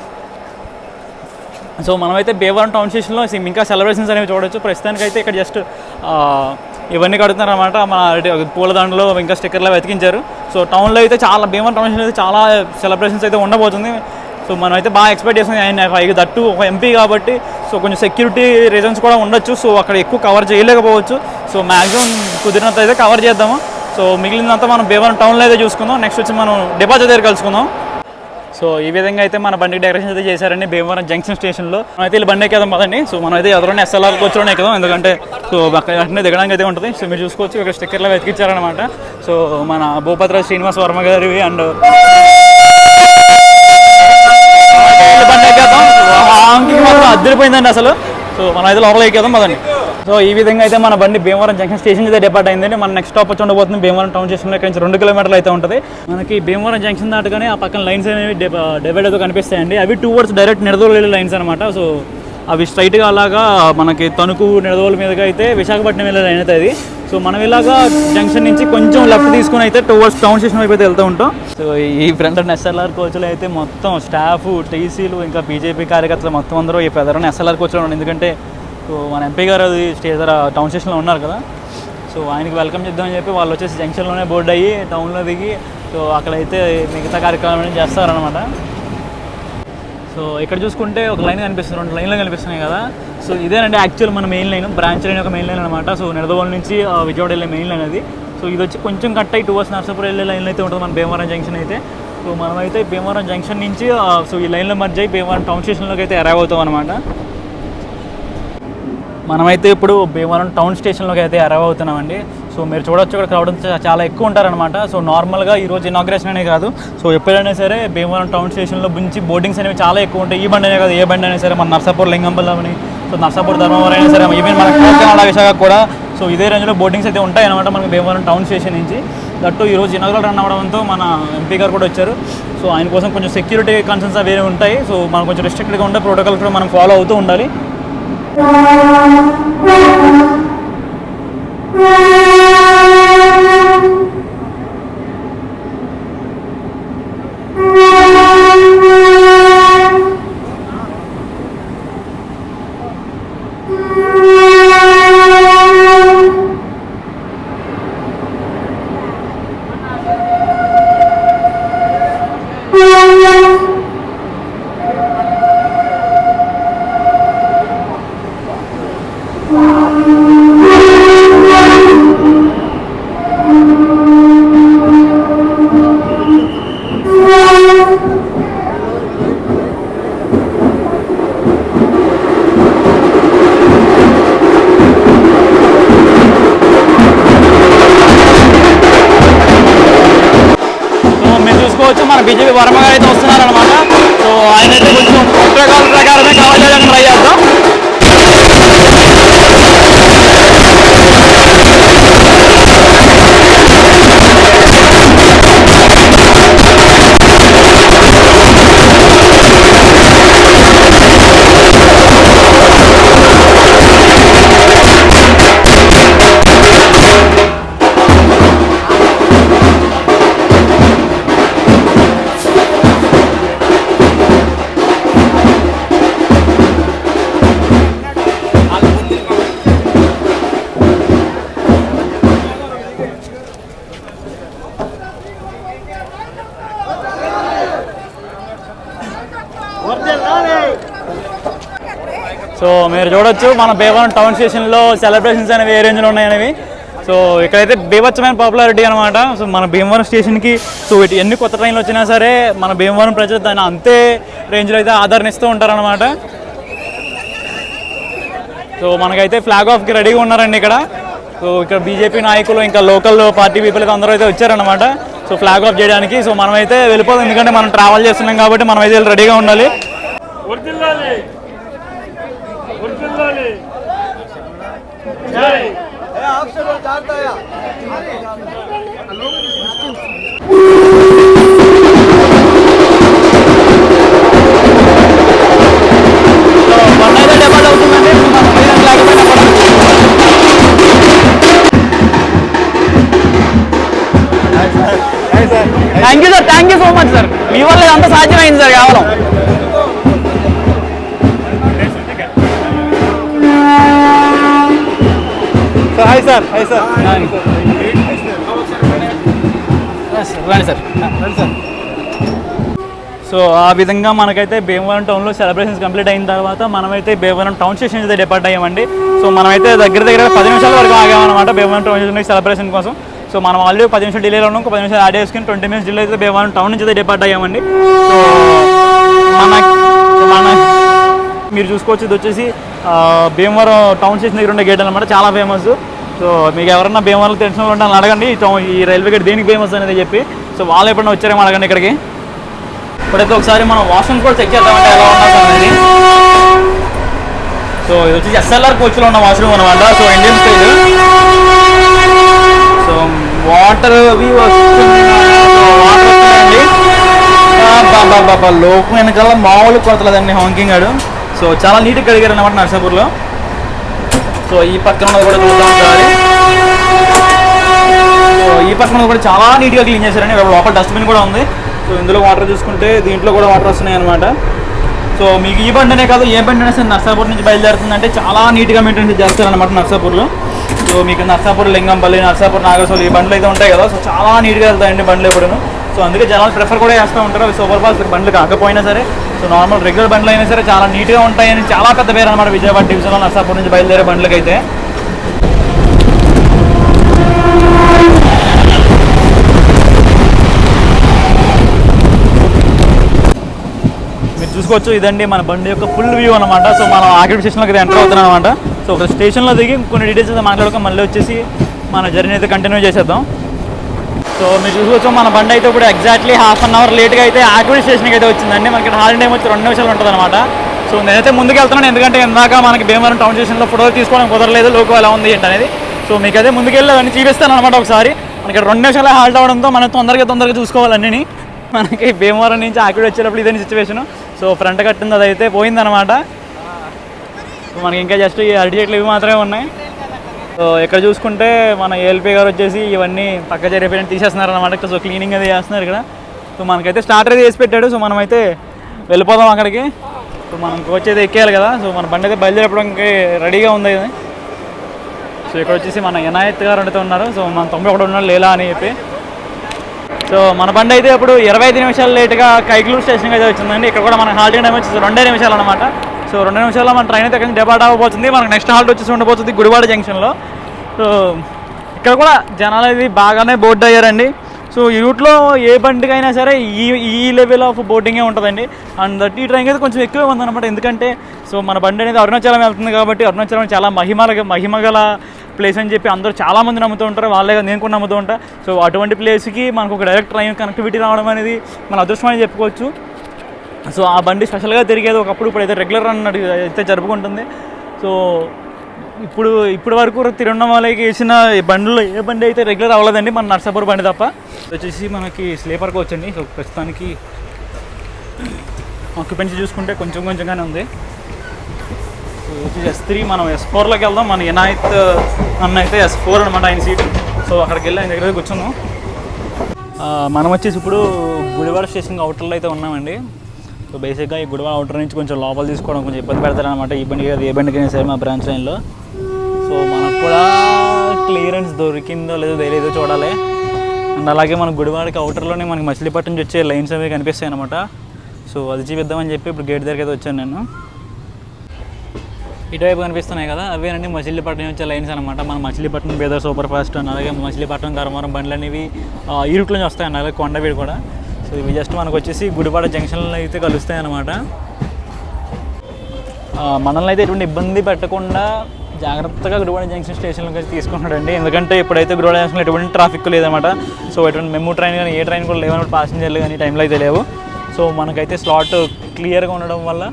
సో మనమైతే భీమవరం టౌన్ స్టేషన్లో ఇంకా సెలబ్రేషన్స్ అనేవి చూడవచ్చు. ప్రస్తుతానికి అయితే ఇక్కడ జస్ట్ ఇవన్నీ కడుతున్నారు అనమాట. మన పూలదండలు ఇంకా స్టిక్కర్లు వెతికించారు. సో టౌన్లో అయితే చాలా భీమవరం టౌన్ స్టేషన్ అయితే చాలా సెలబ్రేషన్స్ అయితే ఉండబోతుంది. సో మనం అయితే బాగా ఎక్స్పెక్ట్ చేస్తుంది. ఆయన దట్టు ఒక ఎంపీ కాబట్టి సో కొంచెం సెక్యూరిటీ రీజన్స్ కూడా ఉండొచ్చు. సో అక్కడ ఎక్కువ కవర్ చేయలేకపోవచ్చు. సో మ్యాక్సిమం కుదిరినంత అయితే కవర్ చేద్దాము. సో మిగిలినంతా మనం భీమవరం టౌన్లో అయితే చూసుకుందాం. నెక్స్ట్ వచ్చి మనం డిపాజిట్ దగ్గర కలుసుకుందాం. సో ఈ విధంగా అయితే మన బండికి డెకరేషన్ అయితే చేశారండి భీమవరం జంక్షన్ స్టేషన్లో. మనమైతే వీళ్ళు బండి ఎక్కేదాం పదండి. సో మనమైతే ఎదురున్న SLR కోచ్లోనే ఎక్కుదాం, ఎందుకంటే సో అక్కడ వెంటనే దిగడానికి అయితే ఉంటుంది. సో మీరు చూసుకోవచ్చు ఇక్కడ స్టిక్కర్లో వెతికిచ్చారనమాట. సో మన భూపతిరాజు శ్రీనివాస్ వర్మ గారివి అండ్ బండి ఎక్కేద్దాం. మాత్రం అద్దరిపోయిందండి అసలు. సో మనం అయితే లోపల ఎక్కేద్దాం పదండి. సో ఈ విధంగా అయితే మన బండి భీమవరం జంక్షన్ స్టేషన్ అయితే డిపార్ట్ అయిందండి. మన నెక్స్ట్ స్టాప్ వచ్చి ఉండబోతుంది భీమవరం టౌన్ స్టేషన్లో. ఇక్కడ నుంచి 2 కిలోమీటర్లు అయితే ఉంటుంది. మనకి భీమవరం జంక్షన్ దాటగానే ఆ పక్కన లైన్స్ అనేవి డివైడ్ అయితే కనిపిస్తాయండి. అవి టువర్డ్స్ డైరెక్ట్ నిడదవోలు వెళ్ళే లైన్స్ అనమాట. సో అవి స్ట్రైట్గా అలాగా మనకి తణుకు నిడదవోలు మీదగా అయితే విశాఖపట్నం వెళ్ళే లైన్ అయితే అది. సో మనం ఇలాగా జంక్షన్ నుంచి కొంచెం లెఫ్ట్ తీసుకుని అయితే టువర్డ్స్ టౌన్ స్టేషన్ వైపు అయితే వెళ్తూ ఉంటాం. సో ఈ ఫ్రంట్ SLR కోచ్లో అయితే మొత్తం స్టాఫ్, టీసీలు, ఇంకా బీజేపీ కార్యకర్తలు మొత్తం అందరూ ఈ పెద్దరన్న SLR కోచ్లో ఉన్నారు. ఎందుకంటే సో మన MP గారు అది టౌన్ స్టేషన్లో ఉన్నారు కదా. సో ఆయనకి వెల్కమ్ చేద్దామని చెప్పి వాళ్ళు వచ్చేసి జంక్షన్లోనే బోర్డు అయ్యి టౌన్లో దిగి సో అక్కడైతే మిగతా కార్యక్రమాలు చేస్తారనమాట. సో ఇక్కడ చూసుకుంటే ఒక లైన్ కనిపిస్తుంది, 2 లైన్లు కనిపిస్తున్నాయి కదా. సో ఇదేనండి యాక్చువల్ మన మెయిన్ లైన్, బ్రాంచ్ లైన్ ఒక మెయిన్ లైన్ అనమాట. సో నిడదవోలు నుంచి విజయవాడ వెళ్ళే మెయిన్ లైన్ అది. సో ఇది వచ్చి కొంచెం కట్ అయ్యి టువర్డ్స్ నర్సాపురం వెళ్ళే లైన్లో అయితే ఉంటుంది మన భీమవరం జంక్షన్ అయితే. సో మనమైతే భీమవరం జంక్షన్ నుంచి సో ఈ లైన్లో మర్జ్ అయ్యి భీమవరం టౌన్ స్టేషన్లోకి అయితే అరైవ్ అవుతాం అనమాట. మనమైతే ఇప్పుడు భీమవరం టౌన్ స్టేషన్లోకి అయితే అరైవ్ అవుతున్నామండి. సో మీరు చూడొచ్చు ఇక్కడ క్రౌడ్ చాలా ఎక్కువ ఉంటారనమాట. సో నార్మల్గా ఈరోజు ఇనాగ్రేషన్ అనే కాదు, సో ఎప్పుడైనా సరే భీమవరం టౌన్ స్టేషన్లో నుంచి బోర్డింగ్స్ అనేవి చాలా ఎక్కువ ఉంటాయి. ఈ బండి అనే కాదు, ఏ బండి అయినా సరే, మన నర్సాపూర్ లింగంపల్లి, సో నర్సాపూర్ ధర్మవరం అయినా సరే, ఈవెన్ మన కాకినాడ విశాఖ కూడా సో ఇదే రేంజ్లో బోర్డింగ్స్ అయితే ఉంటాయి అనమాట మనకి భీమవరం టౌన్ స్టేషన్ నుంచి. దట్టు ఈరోజు ఇనాగ్రల్ రన్ అవ్వడంతో మన MP గారు కూడా వచ్చారు. సో ఆయన కోసం కొంచెం సెక్యూరిటీ కన్సర్న్స్ అవి ఉంటాయి. సో మనం కొంచెం రిస్ట్రిక్టెడ్గా ఉండే ప్రోటోకాల్స్ కూడా మనం ఫాలో అవుతూ ఉండాలి. మన బీజేపీ వర్మ గారు అయితే వస్తున్నారనమాట. సో ఆయన అయితే కొంచెం ప్రోటోకాల్ ప్రకారమే కవర్ చేయడానికి ట్రై చేద్దాం. సో మీరు చూడొచ్చు మన భీమవరం టౌన్ స్టేషన్లో సెలబ్రేషన్స్ అనేవి ఏ రేంజ్లో ఉన్నాయనేవి. సో ఇక్కడైతే బీభత్సమైన పాపులారిటీ అనమాట. సో మన భీమవరం స్టేషన్కి సో ఎన్ని కొత్త ట్రైన్లు వచ్చినా సరే మన భీమవరం ప్రజలు దాన్ని అంతే రేంజ్లో అయితే ఆదరణిస్తూ ఉంటారనమాట. సో మనకైతే ఫ్లాగ్ ఆఫ్కి రెడీగా ఉన్నారండి ఇక్కడ. సో ఇక్కడ బీజేపీ నాయకులు ఇంకా లోకల్ పార్టీ పీపుల్ అయితే అందరూ అయితే వచ్చారనమాట సో ఫ్లాగ్ ఆఫ్ చేయడానికి. సో మనమైతే వెళ్ళిపోదాం, ఎందుకంటే మనం ట్రావెల్ చేస్తున్నాం కాబట్టి మనం అయితే రెడీగా ఉండాలి. Thank you sir, thank you so much sir. మీ వల్ల ఇదంతా సాధ్యమైంది సార్ కేవలం. Hi sir. Hi sir. రండి సార్. సో ఆ విధంగా మనకైతే భీమవరం టౌన్లో సెలబ్రేషన్స్ కంప్లీట్ అయిన తర్వాత మనమైతే భీమవరం టౌన్ స్టేషన్ అయితే డిపార్ట్ అయ్యామండి. సో మనమైతే దగ్గర 10 నిమిషాల వరకు ఆగామన్నమాట భీమవరం టౌన్ స్టేషన్ సెలబ్రేషన్ కోసం. సో మనం ఆల్రెడీ 10 నిమిషాలు డిలేలో ఉన్నాం, ఒక 10 నిమిషాలు యాడ్ చేసుకుని 20 మినిట్స్ డిలే అయితే భీమవరం టౌన్ నుంచి అయితే డిపార్ట్ అయ్యామండి. సో మన మీరు చూసుకోవచ్చు, ఇది వచ్చేసి భీమవరం టౌన్ స్టేషన్ దగ్గర ఉండే గేట్ అనమాట, చాలా ఫేమస్. సో మీకు ఎవరన్నా భీమవరం తెలిసిన వాళ్ళు ఉంటే అడగండి ఈ రైల్వే గేట్ దేనికి ఫేమస్ అనేది చెప్పి. సో వాళ్ళు ఎప్పుడైనా వచ్చారేమో అడగండి ఇక్కడికి. ఇప్పుడైతే ఒకసారి మనం వాష్రూమ్ కూడా చెక్ చేద్దామంటే ఎలా ఉన్నా అనేది. సో ఇది వచ్చేసి SLR కోచ్లో ఉన్న వాష్రూమ్ అనమాట. So Indian style. So water అవి వస్తున్నాయండి. లోకం వెనకాల మామూలు కొడతలేదండి హాంకింగ్ గాడు. సో చాలా నీట్గా కడిగారు అనమాట నర్సాపూర్లో. సో ఈ పక్కన ఉన్నది కూడా చూద్దాం ఒకసారి. సో ఈ పక్కన కూడా చాలా నీట్గా క్లీన్ చేశారండి. లోపల డస్ట్బిన్ కూడా ఉంది. సో ఇందులో వాటర్ చూసుకుంటే దీంట్లో కూడా వాటర్ వస్తున్నాయి అనమాట. సో మీకు ఈ బండి అనే కాదు, ఏ బండి అయినా సరే నర్సాపూర్ నుంచి బయలుదేరుతుందంటే చాలా నీట్గా మెయింటైన్ చేస్తారనమాట నర్సాపూర్లో. సో మీకు నర్సాపూర్ లింగంపల్లి, నర్సాపూర్ నాగర్సోల్ ఈ బండ్లు అయితే ఉంటాయి కదా. సో చాలా నీట్గా వెళ్తాయండి బండ్లు ఎప్పుడూ. సో అందుకే జనాలు ప్రిఫర్ కూడా చేస్తూ ఉంటారు. అవి సూపర్ ఫాస్ట్ బండ్లు కాకపోయినా సరే, సో నార్మల్ రెగ్యులర్ బండ్లు అయినా సరే చాలా నీట్గా ఉంటాయని చాలా పెద్ద పేరు అనమాట విజయవాడ డివిజన్లో నర్సాపూర్ నుంచి బయలుదేరే బండ్లకైతే. మీరు చూసుకోవచ్చు, ఇదండి మన బండి యొక్క ఫుల్ వ్యూ అనమాట. సో మనం ఆర్కేడ్ స్టేషన్లోకి ఎంటర్ అవుతున్నాం అనమాట. సో ఒక స్టేషన్లో దిగి కొన్ని డీటెయిల్స్ అయితే మాట్లాడుకో మళ్ళీ వచ్చేసి మన జర్నీ అయితే కంటిన్యూ చేసేద్దాం. సో మీరు చూసుకోవచ్చు, మన బండి అయితే ఇప్పుడు ఎగ్జాక్ట్లీ హాఫ్ అన్ అవర్ లేట్గా అయితే ఆర్కేడ్ స్టేషన్కి అయితే వచ్చిందండి. మనకి హాలిడే టైం వచ్చి 2 నిమిషాలు ఉంటుంది అనమాట. సో నేనైతే ముందుకు వెళ్తున్నాను, ఎందుకంటే ఇందాక మనకి భీమవరం టౌన్ స్టేషన్లో ఫోటో తీసుకోవడం కుదరలేదు, లోకో ఎలా ఉంది ఏంటి అనేది. సో మీకు అదే ముందుకెళ్ళి అవన్నీ చూపిస్తాను అనమాట ఒకసారి. మనకి 2 నిమిషాలు హాల్ట్ అవడంతో మనం తొందరగా చూసుకోవాలన్నీ. మనకి భీమవరం నుంచి ఆర్కేడ్ వచ్చేటప్పుడు ఇదే సిచ్యువేషను. సో ఫ్రంట్ కట్టింది అదైతే పోయిందనమాట. సో మనకి ఇంకా జస్ట్ ఈ అరటి చెట్లు ఇవి మాత్రమే ఉన్నాయి. సో ఇక్కడ చూసుకుంటే మన ఏఎల్పీ గారు వచ్చేసి ఇవన్నీ పక్క జరిగిపోయిన తీసేస్తున్నారు అనమాట. సో క్లీనింగ్ అది చేస్తున్నారు ఇక్కడ. సో మనకైతే స్టార్టర్ అయితే చేసి పెట్టాడు. సో మనమైతే వెళ్ళిపోదాం అక్కడికి. సో మనం కోచ్ అయితే ఎక్కేయాలి కదా. సో మన బండి అయితే బయలుదేరడానికి రెడీగా ఉంది. సో ఇక్కడ వచ్చేసి మన ఇనాయత్ గారు అయితే ఉన్నారు. సో మన 91 ఉన్నాడు లేలా అని చెప్పి. సో మన బండి అయితే ఇప్పుడు 25 నిమిషాలు లేట్గా కైకలూరు స్టేషన్కి అయితే వచ్చిందండి. ఇక్కడ కూడా మన హాల్టింగ్ టైం వచ్చేసి 2 నిమిషాలు అనమాట. సో 2 నిమిషాల్లో మన ట్రైన్ అయితే ఇక్కడ డిపార్ట్ అవ్వబోతుంది. మనకు నెక్స్ట్ హాల్ట్ వచ్చేసి ఉండబోతుంది గుడివాడ జంక్షన్లో. సో ఇక్కడ కూడా జనాలు అది బాగానే బోర్డు అయ్యారండి. సో ఈ రూట్లో ఏ బండికైనా సరే ఈ లెవెల్ ఆఫ్ బోర్డింగే ఉంటుందండి. అండ్ ఈ ట్రైన్ అయితే కొంచెం ఎక్కువ ఉందన్నమాట. ఎందుకంటే సో మన బండి అనేది అరుణాచలం వెళ్తుంది కాబట్టి అరుణాచలం చాలా మహిమగల ప్లేస్ అని చెప్పి అందరూ చాలామంది నమ్ముతూ ఉంటారు. వాళ్ళే నేను కూడా నమ్ముతూ ఉంటాను. సో అటువంటి ప్లేస్కి మనకు ఒక డైరెక్ట్ ట్రైన్ కనెక్టివిటీ రావడం అనేది మన అదృష్టం అని చెప్పుకోవచ్చు. సో ఆ బండి స్పెషల్గా తిరిగేది ఒకప్పుడు, ఇప్పుడైతే రెగ్యులర్ రన్ అయితే జరుపుకుంటుంది. సో ఇప్పుడు వరకు తిరువన్నమలైకి వేసిన బండ్లో ఏ బండి అయితే రెగ్యులర్ అవ్వలేదండి, మన నర్సాపూర్ బండి తప్ప. వచ్చేసి మనకి స్లీపర్ కోచ్ అండి. సో ప్రస్తుతానికి ఆక్యుపెన్సీ చూసుకుంటే కొంచెంగానే ఉంది. సో వచ్చేసి S3, మనం S4లోకి వెళ్దాం. మన ఇనాయత్ అన్న అయితే S4 అనమాట ఆయన సీట్. సో అక్కడికి వెళ్ళి ఆయన దగ్గర కూర్చుందాం. మనం వచ్చేసి ఇప్పుడు గుడివాడ స్టేషన్ అవుటర్లో అయితే ఉన్నామండి. సో బేసిక్గా ఈ గుడివాడ అవుటర్ నుంచి కొంచెం లోపల తీసుకోవడం కొంచెం ఇబ్బంది పెడతారనమాట. ఈ బండి కాదు ఏ బండికైనా సరే మా బ్రాంచ్ లైన్లో. సో మనకు కూడా క్లియరెన్స్ దొరికిందో లేదో తెలియదో చూడాలి. అండ్ అలాగే మన గుడివాడకి అవుటర్లోనే మనకి మచిలీపట్నం నుంచి వచ్చే లైన్స్ అవి కనిపిస్తాయి అనమాట. సో అది చూపిద్దామని చెప్పి ఇప్పుడు గేట్ దగ్గరికి అయితే వచ్చాను నేను. ఇటువైపు కనిపిస్తున్నాయి కదా, అవేనండి మచిలీపట్నం వచ్చే లైన్స్ అనమాట. మన మచిలీపట్నం బీదర్ సూపర్ ఫాస్ట్ అని, అలాగే మచిలీపట్నం ధర్మవరం బండ్లు అనేవి ఈ రూట్లో నుంచి వస్తాయి అన్న, అలాగే కొండవీడు కూడా. సో ఇవి జస్ట్ మనకు వచ్చేసి గుడివాడ జంక్షన్లో అయితే కలుస్తాయి అన్నమాట. మనల్ని అయితే ఎటువంటి ఇబ్బంది పెట్టకుండా జాగ్రత్తగా గుడివాడ జంక్షన్ స్టేషన్లోకి అయితే తీసుకుంటున్నాడండి. ఎందుకంటే ఇప్పుడైతే గుడివాడ జంక్షన్లో ఎటువంటి ట్రాఫిక్ లేదన్నమాట. సో ఎటువంటి మెమూ ట్రైన్ కానీ ఏ ట్రైన్ కూడా లేవన్నమాట, ప్యాసింజర్లు కానీ టైంలో అయితే లేవు. సో మనకైతే స్లాట్ క్లియర్గా ఉండడం వల్ల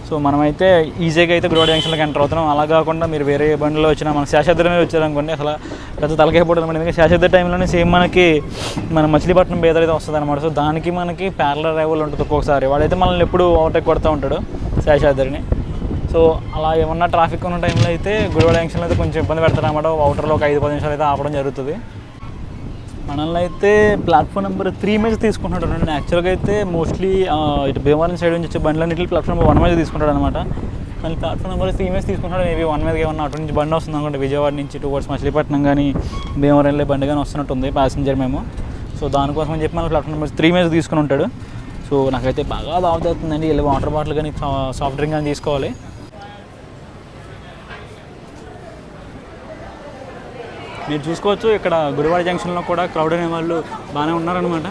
సో మనమైతే ఈజీగా అయితే గుడివాడ జంక్షన్లోకి ఎంటర్ అవుతున్నాం. అలా కాకుండా మీరు వేరే బండిలో వచ్చినా మన శేషాద్రి మీద వచ్చారనుకోండి అసలు పెద్ద తలకైపోతుంది అనమాట. ఎందుకంటే శేషాద్రి టైంలోనే సేమ్ మనకి మన మచిలీపట్నం బేదర్ అయితే వస్తుంది అనమాట. సో దానికి మనకి ప్యారలల్ రైవల్ ఉంటుంది ఒక్కొక్కసారి. వాడైతే మనల్ని ఎప్పుడు ఓవర్టేక్ కొడుతూ ఉంటాడు శేషాద్రిని. సో అలా ఏమన్నా ట్రాఫిక్ ఉన్న టైంలో అయితే గుడివాడ జంక్షన్లో అయితే కొంచెం ఇబ్బంది పెడతారు అన్నమాట. అవుటర్లో ఒక 5-10 నిమిషాలు అయితే ఆపడం జరుగుతుంది. మనల్ని అయితే ప్లాట్ఫామ్ నెంబర్ 3 మీద తీసుకుంటున్నాడు అండి. యాక్చువల్గా అయితే మోస్ట్లీ ఇటు భీమవరం సైడ్ నుంచి వచ్చే బండ్లన్నింటిలో ప్లాట్ఫామ్ నెంబర్ 1 మీద తీసుకుంటాడు అనమాట. మళ్ళీ ప్లాట్ఫామ్ నెంబర్ 3 మీద తీసుకుంటాడు. మేబీ 1 మీదకి ఏమన్నా అటు నుంచి బండి వస్తుంది అనుకోండి, విజయవాడ నుంచి టువర్డ్స్ మచిలీపట్నం కానీ భీమవరం వెళ్ళే బండి కానీ వస్తున్నట్టుంది ప్యాసింజర్ మేము. సో దానికోసం అని చెప్పి మన ప్లాట్ఫామ్ నెంబర్ 3 మీద తీసుకుని ఉంటాడు. సో నాకైతే బాగా దావత్ అవుతుందండి. వెళ్ళి వాటర్ బాటిల్ కానీ సాఫ్ట్ డ్రింక్ కానీ తీసుకోవాలి. మీరు చూసుకోవచ్చు ఇక్కడ గుడివాడ జంక్షన్లో కూడా క్రౌడ్ అనే వాళ్ళు బాగానే ఉన్నారనమాట.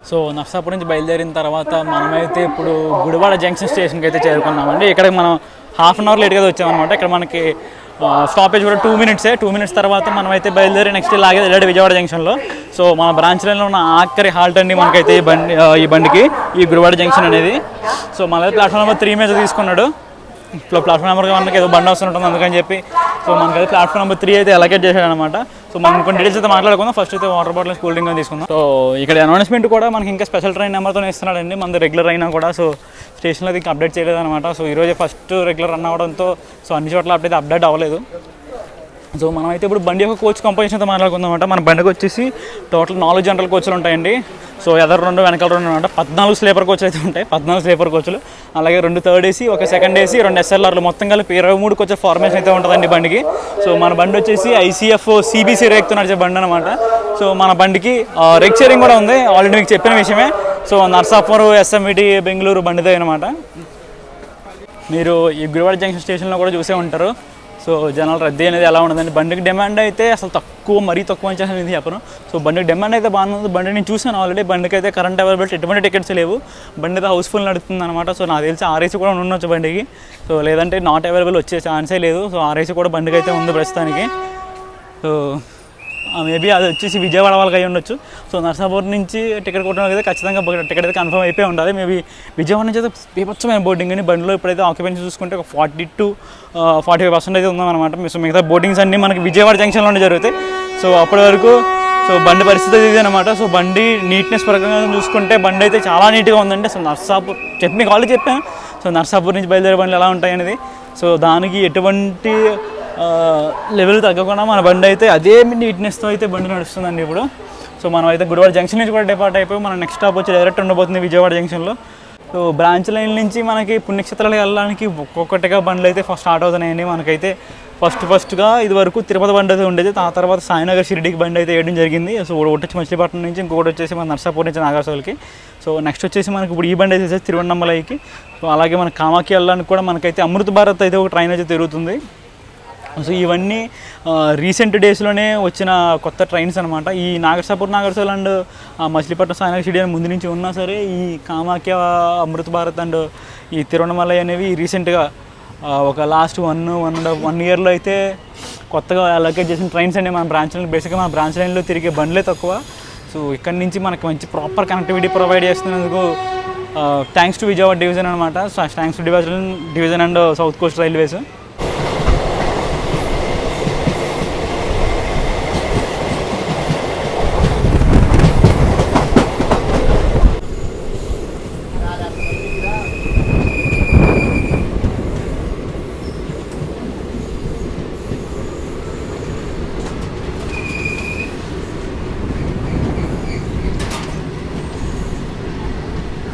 సో నర్సాపూర్ నుంచి బయలుదేరిన తర్వాత మనమైతే ఇప్పుడు గుడివాడ జంక్షన్ స్టేషన్కి అయితే చేరుకున్నామండి. ఇక్కడ మనం హాఫ్ అన్ అవర్ లేట్గా వచ్చామన్నమాట. ఇక్కడ మనకి స్టాపేజ్ కూడా 2 మినిట్సే. 2 మినిట్స్ తర్వాత మనమైతే బయలుదేరి నెక్స్ట్ లాగే వెళ్ళాడు విజయవాడ జంక్షన్లో. సో మన బ్రాంచ్ లైన్లో ఉన్న ఆఖరి హాల్ట్ అండి మనకైతే ఈ బండికి ఈ గుడివాడ జంక్షన్ అనేది. సో మనైతే ప్లాట్ఫామ్ నెంబర్ 3 మీద తీసుకున్నాడు. ప్లాట్ఫామ్ నెంబర్ మనకి ఏదో బండి అవసరం ఉంటుంది అందుకని చెప్పి సో మనకైతే ప్లాట్ఫామ్ నెంబర్ 3 అయితే అలకేట్ చేశాడు అనమాట. సో మనం కొన్ని డీటెయిల్స్ అయితే మాట్లాడుకుందాం. ఫస్ట్ అయితే వాటర్ బాటిల్ కూల్ డ్రింక్ తీసుకుందాం. సో ఇక్కడ అనౌన్స్మెంట్ కూడా మనకి ఇంకా స్పెషల్ ట్రైన్ నెంబర్తో ఇస్తున్నాడండి. మనది రెగ్యులర్ అయినా కూడా సో స్టేషన్లో ఇంకా అప్డేట్ చేయలేదు అనమాట. సో ఈరోజే ఫస్ట్ రెగ్యులర్ రన్ అవ్వడంతో సో అన్ని చోట్ల అప్డేట్ అవ్వలేదు. సో మనమైతే ఇప్పుడు బండి యొక్క కోచ్ కంపోజిషన్తో మాట్లాడుకుందాం అనమాట. మన బండికి వచ్చేసి టోటల్ 4 జనరల్ కోచ్లు ఉంటాయండి. సో ఎదరు 2 వెనకాల 2 అనమాట. 14 స్లీపర్ కోచ్లు అయితే ఉంటాయి. 14 స్లీపర్ కోచ్లు, అలాగే 2 థర్డ్ ఏసీ, 1 సెకండ్ ఏసీ, 2 ఎస్ఎల్ఆర్లు, మొత్తం కలిపి 23 కోచ్ల ఫార్మేషన్ అయితే ఉంటుందండి బండికి. సో మన బండి వచ్చేసి ICF CBC రేక్తో నడిచే బండి అనమాట. సో మన బండికి రేక్ షేరింగ్ కూడా ఉంది, ఆల్రెడీ మీకు చెప్పిన విషయమే. సో నర్సాపూర్ SMVT బెంగళూరు బండిదే అనమాట. మీరు ఈ గుడివాడ జంక్షన్ స్టేషన్లో కూడా చూసే ఉంటారు. సో జనాల రద్దీ అనేది ఎలా ఉండదండి. బండికి డిమాండ్ అయితే అసలు మరీ తక్కువ అని చేసిన చెప్పను. సో బండికి డిమాండ్ అయితే బాగుంది. బండి నేను చూసాను ఆల్రెడీ. బండికి అయితే కరెంట్ అవైలబిలిటీ ఎటువంటి టికెట్స్ లేవు. బండి అయితే హౌస్ఫుల్ నడుస్తుంది అనమాట. సో నాకు తెలిసి RAC కూడా ఉండొచ్చు బండికి. సో లేదంటే నాట్ అవైలబుల్ వచ్చే ఛాన్సే లేదు. సో RAC కూడా బండికి అయితే ఉంది ప్రస్తుతానికి. సో మేబీ అది వచ్చేసి విజయవాడ వాళ్ళకి అయి ఉండొచ్చు. సో నర్సాపూర్ నుంచి టికెట్ కొట్టడానికి అయితే ఖచ్చితంగా టికెట్ అయితే కన్ఫర్మ్ అయిపోయి ఉండాలి. మేబీ విజయవాడ నుంచి అయితే బీభత్సమైన బోర్డింగ్ అని బండిలో ఇప్పుడైతే ఆక్యుపెన్సీ చూసుకుంటే ఒక 40 to 45% అయితే ఉందన్నమాట. సో మిగతా బోర్డింగ్స్ అన్నీ మనకి విజయవాడ జంక్షన్లోనే జరుగుతాయి. సో అప్పటి వరకు సో బండి పరిస్థితి ఇది అనమాట. సో బండి నీట్నెస్ పరంగా చూసుకుంటే బండి అయితే చాలా నీట్గా ఉందండి. సో నర్సాపూర్ మీకు ఆల్రెడీ చెప్పాను. సో నర్సాపూర్ నుంచి బయలుదేరే బండ్లు ఎలా ఉంటాయి అనేది. సో దానికి ఎటువంటి లెవెల్ తగ్గకుండా మన బండి అయితే అదే నీట్నెస్తో అయితే బండి నడుస్తుందండి ఇప్పుడు. సో మనం అయితే గుడివాడ జంక్షన్ నుంచి కూడా డిపార్ట్ అయిపోయి మనం నెక్స్ట్ స్టాప్ వచ్చి డైరెక్ట్ ఉండబోతుంది విజయవాడ జంక్షన్లో. సో బ్రాంచ్ లైన్ నుంచి మనకి పుణ్యక్షేత్రాలకు వెళ్ళడానికి ఒక్కొక్కటిగా బండ్లు అయితే స్టార్ట్ అవుతున్నాయండి. మనకైతే ఫస్ట్గా ఇది వరకు తిరుపతి బండి అయితే ఉండేది. ఆ తర్వాత సాయినగర్ షిరిడీకి బండి అయితే వేయడం జరిగింది. సో ఒకటి వచ్చి మచిలీపట్నం నుంచి, ఇంకొకటి వచ్చేసి మన నర్సాపూర్ నుంచి నాగార్జునకి. సో నెక్స్ట్ వచ్చేసి మనకి ఇప్పుడు ఈ బండి అయితే వచ్చేసి తిరువన్నమలైకి. సో అలాగే మన కామాఖ్య వెళ్ళడానికి కూడా మనకైతే అమృత భారత్ అయితే ఒక ట్రైన్ అయితే తిరుగుతుంది. సో ఇవన్నీ రీసెంట్ డేస్లోనే వచ్చిన కొత్త ట్రైన్స్ అనమాట. ఈ నాగర్సోల్ అండ్ మచిలీపట్నం సాయినగర్ షిరిడీ అని ముందు నుంచి ఉన్నా సరే ఈ కామాఖ్య, అమృత భారత్ అండ్ ఈ తిరువన్నమలై అనేవి రీసెంట్గా ఒక లాస్ట్ 1 ఇయర్లో అయితే కొత్తగా అలొకేట్ చేసిన ట్రైన్స్ అండి. మన బ్రాంచ్ లైన్ బేసిక్గా మన బ్రాంచ్ లైన్లో తిరిగే బండ్లే తక్కువ. సో ఇక్కడ నుంచి మనకి మంచి ప్రాపర్ కనెక్టివిటీ ప్రొవైడ్ చేస్తున్నందుకు థ్యాంక్స్ టు విజయవాడ డివిజన్ అనమాట. So thanks to division and south Coast railways.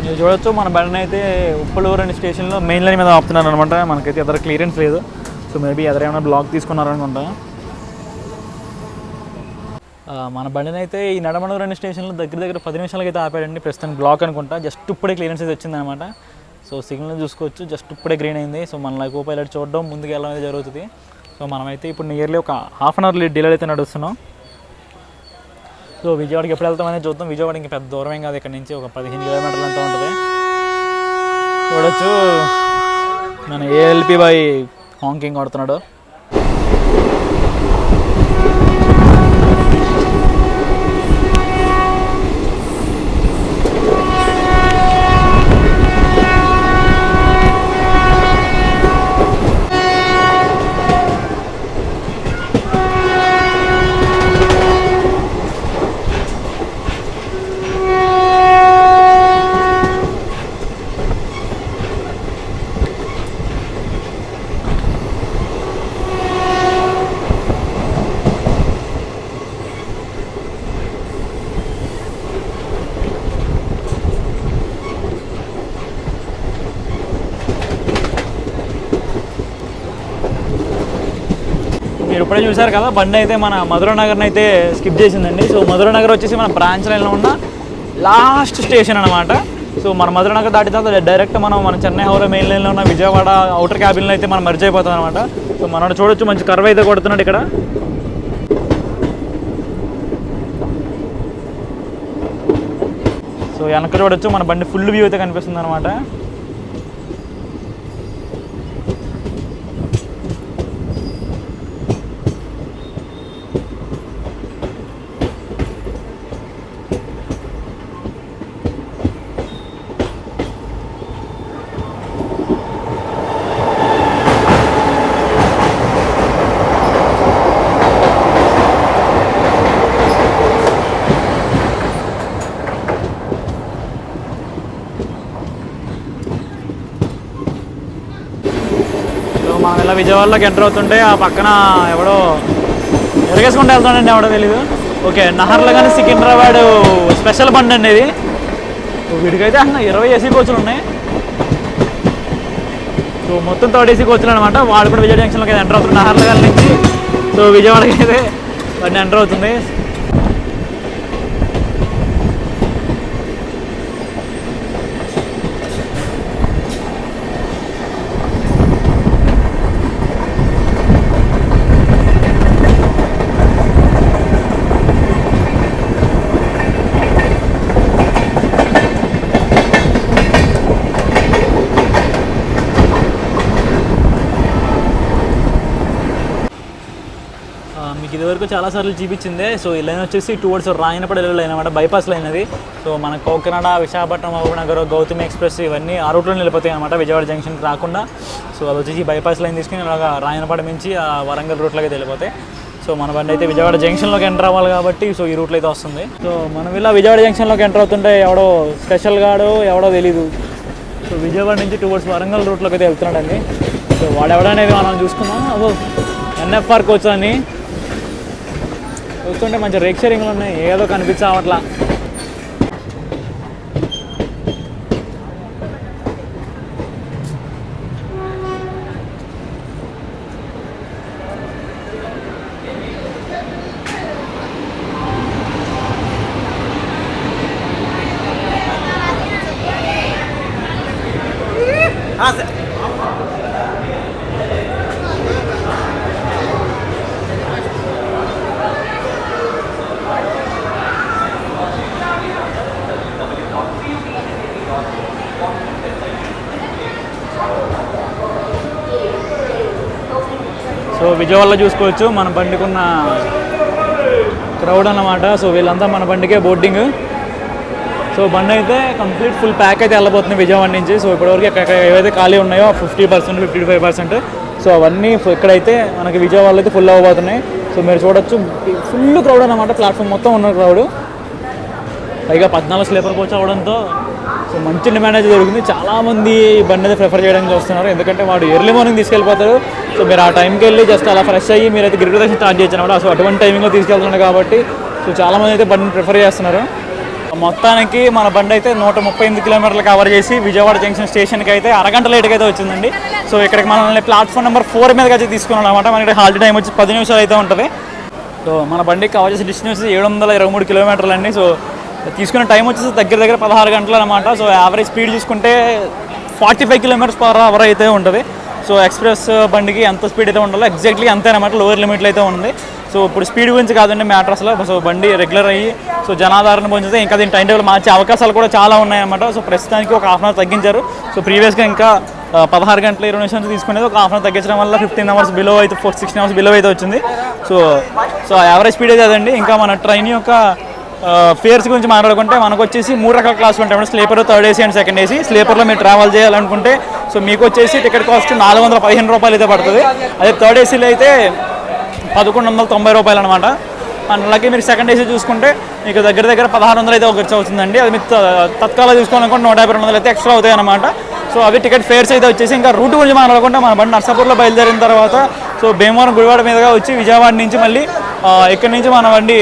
మీరు చూడొచ్చు మన బండిని అయితే ఉప్పలూరు అనే స్టేషన్లో మెయిన్ లైన్ మీద ఆపుతున్నారు అనమాట. మనకైతే ఎదర క్లియరెన్స్ లేదు. సో మేబీ ఎదరేమైనా బ్లాక్ తీసుకున్నారనుకుంటా. మన బండిని అయితే ఈ నడమనూరు అనే స్టేషన్లో దగ్గర 10 నిమిషాలకి అయితే ఆపాడండి. ప్రస్తుతం బ్లాక్ అనుకుంటా. జస్ట్ ఇప్పుడే క్లియరెన్స్ అయితే వచ్చిందనమాట. సో సిగ్నల్ చూసుకోవచ్చు, జస్ట్ ఇప్పుడే గ్రీన్ అయింది. సో మన కో పైలట్ చూడడం, ముందుకు వెళ్ళడం అయితే జరుగుతుంది. సో మనమైతే ఇప్పుడు నియర్లీ ఒక హాఫ్ అన్ అవర్ డిలే అయితే నడుస్తున్నాం. సో విజయవాడకి ఎప్పుడు వెళ్తామనేది చూద్దాం. విజయవాడ ఇంకా పెద్ద దూరం ఏం కాదు, ఇక్కడ నుంచి ఒక 15 కిలోమీటర్లు అంతా ఉంటుంది. చూడొచ్చు మన ALP బాయ్ హాంకింగ్ కొడుతున్నాడు. మీరు ఇప్పుడే చూసారు కదా, బండి అయితే మన మధుర నగర్ని అయితే స్కిప్ చేసిందండి. సో మధుర నగర్ వచ్చేసి మన బ్రాంచ్ లైన్లో ఉన్న లాస్ట్ స్టేషన్ అనమాట. సో మన మధురనగర్ దాటిన తర్వాత డైరెక్ట్ మన చెన్నై హౌరా మెయిన్ లైన్లో ఉన్న విజయవాడ అవుటర్ క్యాబిన్లో అయితే మనం మర్జ్ అయిపోతాం అనమాట. సో మనం చూడొచ్చు మంచి కర్వ్ అయితే కొడుతున్నాడు ఇక్కడ. సో వెనక చూడొచ్చు మన బండి ఫుల్ వ్యూ అయితే కనిపిస్తుంది అనమాట. మనం ఇలా విజయవాడలోకి ఎంటర్ అవుతుంటే ఆ పక్కన ఎవడో ఎరగేసుకుంటూ వెళ్తాడండి, ఎవడో తెలీదు. ఓకే, నహర్లో కానీ సికింద్రాబాద్ స్పెషల్ బండి అండి ఇది. వీడికైతే 20 ఏసీ కోచ్లు ఉన్నాయి. సో మొత్తం 3 ఏసీ కోచ్లు అనమాట. వాడు కూడా విజయ జంక్షన్లోకి ఎంటర్ అవుతుంది నహర్లో కానీ నుంచి. సో విజయవాడకి అయితే బండి ఎంటర్ అవుతుంది. మీకు ఇదివరకు చాలాసార్లు చూపించిందే. సో ఈ లైన్ వచ్చేసి టువర్డ్స్ రాయనపల్లి లైన్ అనమాట, బైపాస్ లైన్ అది. సో మన కోకనాడ, విశాఖపట్నం, మహబూబ్నగర్, గౌతమి ఎక్స్ప్రెస్ ఇవన్నీ ఆ రూట్లో నిలిపోతాయి అనమాట, విజయవాడ జంక్షన్కి రాకుండా. సో అది వచ్చేసి బైపాస్ లైన్ తీసుకుని ఇలాగా రాయనపల్లి నుంచి ఆ వరంగల్ రూట్లోకి వెళ్ళిపోతాయి. సో మన బండి అయితే విజయవాడ జంక్షన్లోకి ఎంటర్ అవ్వాలి కాబట్టి సో ఈ రూట్లో అయితే వస్తుంది. సో మనం ఇలా విజయవాడ జంక్షన్లోకి ఎంటర్ అవుతుంటే ఎవడో స్పెషల్ గాడో ఎవడో తెలీదు. సో విజయవాడ నుంచి టువర్డ్స్ వరంగల్ రూట్లోకి అయితే వెళ్తున్నాడండి. సో వాడెవడనేది మనం చూసుకుందాం. అదో ఎన్ఎఫ్ఆర్ కోచ్ అని చూస్తుంటే మంచి రేక్ షేరింగ్లు ఉన్నాయి, ఏదో కనిపించవట్లా. సో విజయవాడలో చూసుకోవచ్చు మన బండికున్న క్రౌడ్ అన్నమాట. సో వీళ్ళంతా మన బండికే బోర్డింగ్. సో బండి అయితే కంప్లీట్ ఫుల్ ప్యాక్ అయితే వెళ్ళబోతుంది విజయవాడ నుంచి. సో ఇప్పటివరకు ఎక్కడ ఏవైతే ఖాళీ ఉన్నాయో 50%, 55%, సో అవన్నీ ఇక్కడైతే మనకి విజయవాడలో అయితే ఫుల్ అవ్వబోతున్నాయి. సో మీరు చూడొచ్చు ఫుల్ క్రౌడ్ అన్నమాట, ప్లాట్ఫామ్ మొత్తం ఉన్న క్రౌడ్. పైగా 14 స్లీపర్ కోచ్ అవ్వడంతో సో మంచి డిమాండ్ అయితే దొరికింది. చాలామంది ఈ బండి అయితే ప్రిఫర్ చేయడానికి వస్తున్నారు, ఎందుకంటే వాడు ఎర్లీ మార్నింగ్ తీసుకెళ్ళిపోతారు. సో మీరు ఆ టైంకి వెళ్ళి జస్ట్ అలా ఫ్రెష్ అయ్యి మీరైతే గిరి ప్రదర్శన స్టార్ట్ చేయొచ్చు అనమాట. సో అటువంటి టైమింగ్లో తీసుకెళ్తున్నారు కాబట్టి సో చాలామంది అయితే బండిని ప్రిఫర్ చేస్తున్నారు. మొత్తానికి మన బండి అయితే 138 కిలోమీటర్లు కవర్ చేసి విజయవాడ జంక్షన్ స్టేషన్కి అయితే అరగంట లేట్గా అయితే వచ్చిందండి. సో ఇక్కడికి మనల్ని ప్లాట్ఫామ్ నెంబర్ 4 మీదకి అయితే తీసుకున్నాం అనమాట. మనకి హాల్ట్ టైం వచ్చి 10 నిమిషాలు అయితే ఉంటుంది. సో మన బండికి కవర్ చేసే డిస్టెన్స్ 723 కిలోమీటర్లు అండి. సో తీసుకున్న టైం వచ్చేసి దగ్గర 16 గంటలు అనమాట. సో యావరేజ్ స్పీడ్ చూసుకుంటే 45 km/h అయితే ఉంటుంది. సో ఎక్స్ప్రెస్ బండికి ఎంత స్పీడ్ అయితే ఉండాలో ఎగ్జాక్ట్లీ అంతేనమాట, లోవర్ లిమిట్లో అయితే ఉంది. సో ఇప్పుడు స్పీడ్ గురించి కాదండి మ్యాటర్ అసలు. సో బండి రెగ్యులర్ అయ్యి సో జనాధారణ పొందితే ఇంకా దీని టైం టేబుల్ మార్చే అవకాశాలు కూడా చాలా ఉన్నాయన్నమాట. సో ప్రస్తుతానికి ఒక హాఫ్ అన్ అవర్ తగ్గించారు. సో ప్రీవియస్గా ఇంకా 16 గంటల 20 నిమిషాలు తీసుకునేది ఒక హాఫ్ అన్ అవర్ తగ్గించడం వల్ల 15 అవర్స్ బిలో అయితే 16 అవర్స్ బిలో అయితే వచ్చింది. సో యావరేజ్ స్పీడ్ అయితే అదండి. ఇంకా మన ట్రైన్ యొక్క ఫేర్స్ గురించి మాట్లాడుకుంటే మనకు వచ్చేసి 3 రకాల క్లాసులు ఉంటాయి. Sleeper, third AC and second AC. స్లీపర్లో మీరు ట్రావెల్ చేయాలనుకుంటే సో మీకు వచ్చేసి టికెట్ కాస్ట్ 415 రూపాయలు అయితే పడుతుంది. అదే థర్డ్ ఏసీలో అయితే 1190 రూపాయలు అనమాట. అలాగే మీరు సెకండ్ ఏసీ చూసుకుంటే మీకు దగ్గర 1600 అయితే ఒక ఖర్చు అవుతుందండి. అది మీరు తత్కాల చూసుకోవాలనుకుంటే 150-200 అయితే ఎక్స్ట్రా అవుతాయి అనమాట. సో అవి టికెట్ ఫేర్స్ అయితే వచ్చేసి. ఇంకా రూట్ గురించి మాట్లాడుకుంటే మన బండి నర్సాపూర్లో బయలుదేరిన తర్వాత సో భీమవరం గుడివాడ మీదుగా వచ్చి విజయవాడ నుంచి మళ్ళీ ఇక్కడి నుంచి మన బండి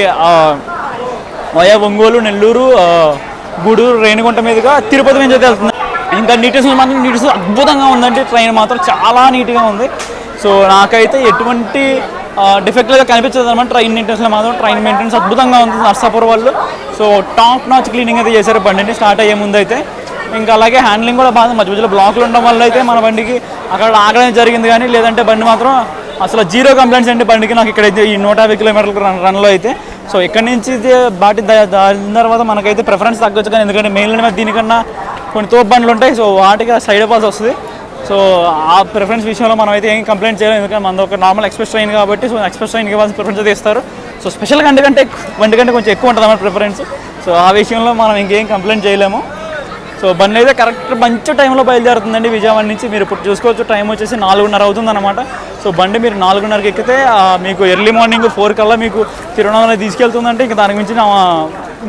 వయా ఒంగోలు, నెల్లూరు, గూడూరు, రేణిగుంట మీదుగా తిరుపతి నుంచి అయితే వెళ్తుంది. ఇంకా నీట్నెస్ మాత్రం నీట్నెస్ అద్భుతంగా ఉందండి. ట్రైన్ మాత్రం చాలా నీట్గా ఉంది. సో నాకైతే ఎటువంటి డిఫెక్ట్గా కనిపించదు అనమాట. ట్రైన్ నీట్నెస్లో మాత్రం ట్రైన్ మెయింటెనెన్స్ అద్భుతంగా ఉంది నర్సాపూర్ వాళ్ళు. సో టాప్ నాచ్ క్లీనింగ్ అయితే చేశారు బండిని స్టార్ట్ అయ్యే ముందు అయితే. ఇంకా అలాగే హ్యాండ్లింగ్ కూడా బాగా మధ్య మధ్యలో బ్లాక్లు ఉండడం వల్ల అయితే మన బండికి అక్కడ ఆగడం జరిగింది, కానీ లేదంటే బండి మాత్రం అసలు జీరో కంప్లైంట్స్ అండి బండికి నాకు ఇక్కడైతే ఈ 150 కిలోమీటర్ల రన్లో అయితే. సో ఇక్కడి నుంచి బాటి దాని తర్వాత మనకైతే ప్రిఫరెన్స్ తగ్గొచ్చు, కానీ ఎందుకంటే మెయిన్ మీద దీనికన్నా కొన్ని తోపు బండ్లు ఉంటాయి, సో వాటికి సైడ్ అవ్వాల్సి వస్తుంది. సో ఆ ప్రిఫరెన్స్ విషయంలో మనం అయితే ఏం కంప్లైంట్ చేయలేము, ఎందుకంటే మనది ఒక నార్మల్ ఎక్స్ప్రెస్ ట్రైన్ కాబట్టి సో ఎక్స్ప్రెస్ ట్రైన్కి ఇవ్వాల్సిన ప్రిఫరెన్స్ అయితే ఇస్తారు. సో స్పెషల్ బండి కంటే కొంచెం ఎక్కువ ఉంటుంది అన్నమాట ప్రిఫరెన్స్. సో ఆ విషయంలో మనం ఇంకేం కంప్లైంట్ చేయలేము. సో బండి అయితే కరెక్ట్ మంచి టైంలో బయలుదేరుతుందండి విజయవాడ నుంచి. మీరు ఇప్పుడు చూసుకోవచ్చు, టైం వచ్చేసి 4:30 అవుతుంది అనమాట. సో బండి మీరు 4:30కి ఎక్కితే మీకు ఎర్లీ మార్నింగ్ 4 కల్లా మీకు తిరువణామలై తీసుకెళ్తుందంటే ఇంకా దానికి మించి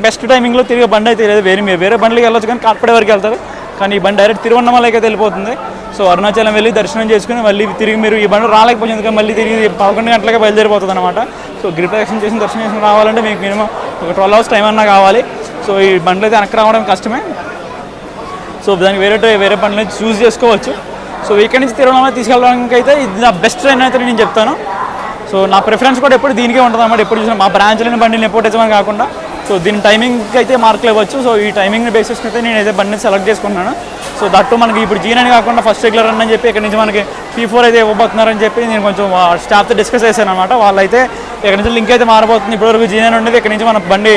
బెస్ట్ టైమింగ్లో తిరిగే బండి అయితే లేదు. వేరే బండ్లకి వెళ్ళొచ్చు కానీ కాట్పడే వరకు వెళ్తారు, కానీ ఈ బండి డైరెక్ట్ తిరువణామలైకి అయితే వెళ్ళిపోతుంది. సో అరుణాచలం వెళ్ళి దర్శనం చేసుకుని మళ్ళీ తిరిగి మీరు ఈ బండి రాలేకపోయింది, ఎందుకంటే మళ్ళీ తిరిగి 11 గంటలకే బయలుదేరిపోతుంది అనమాట. సో గిరి ప్రదక్షిణ చేసి దర్శనం చేసుకుని రావాలంటే మీకు మినిమం ఒక 12 అవర్స్ టైం అన్నా కావాలి. సో ఈ బండ్లు అయితే వెనక్కి రావడం కష్టమే. సో దానికి వేరే బండ్లు అయితే చూస్ చేసుకోవచ్చు. సో ఇక్కడి నుంచి తిరువణామలై తీసుకెళ్ళడానికి అయితే ఇది నా బెస్ట్ ట్రైన్ అయితే నేను చెప్తాను. సో నా ప్రిఫరెన్స్ కూడా ఎప్పుడు దీనికే ఉంటుంది అన్నమాట. ఎప్పుడు చూసినా మా బ్రాంచ్లోని బండిని ఎప్పుడు తెచ్చామని కాకుండా సో దీని టైమింగ్కి అయితే మార్కులు ఇవ్వచ్చు. సో ఈ టైమింగ్ని బేసిస్ అయితే నేను అయితే బండిని సెలెక్ట్ చేసుకున్నాను. సో దట్టు మనకి ఇప్పుడు జీనని కాకుండా ఫస్ట్ రెగ్యులర్ రన్ అని చెప్పి ఇక్కడ నుంచి మనకి P4 అయితే ఇవ్వబోతున్నారని చెప్పి నేను కొంచెం స్టాఫ్తో డిస్కస్ చేశాను అనమాట. వాళ్ళైతే ఇక్కడ నుంచి లింక్ అయితే మారబోతుంది. ఇప్పటివరకు జీనని ఉండేది, ఇక్కడ నుంచి మన బండి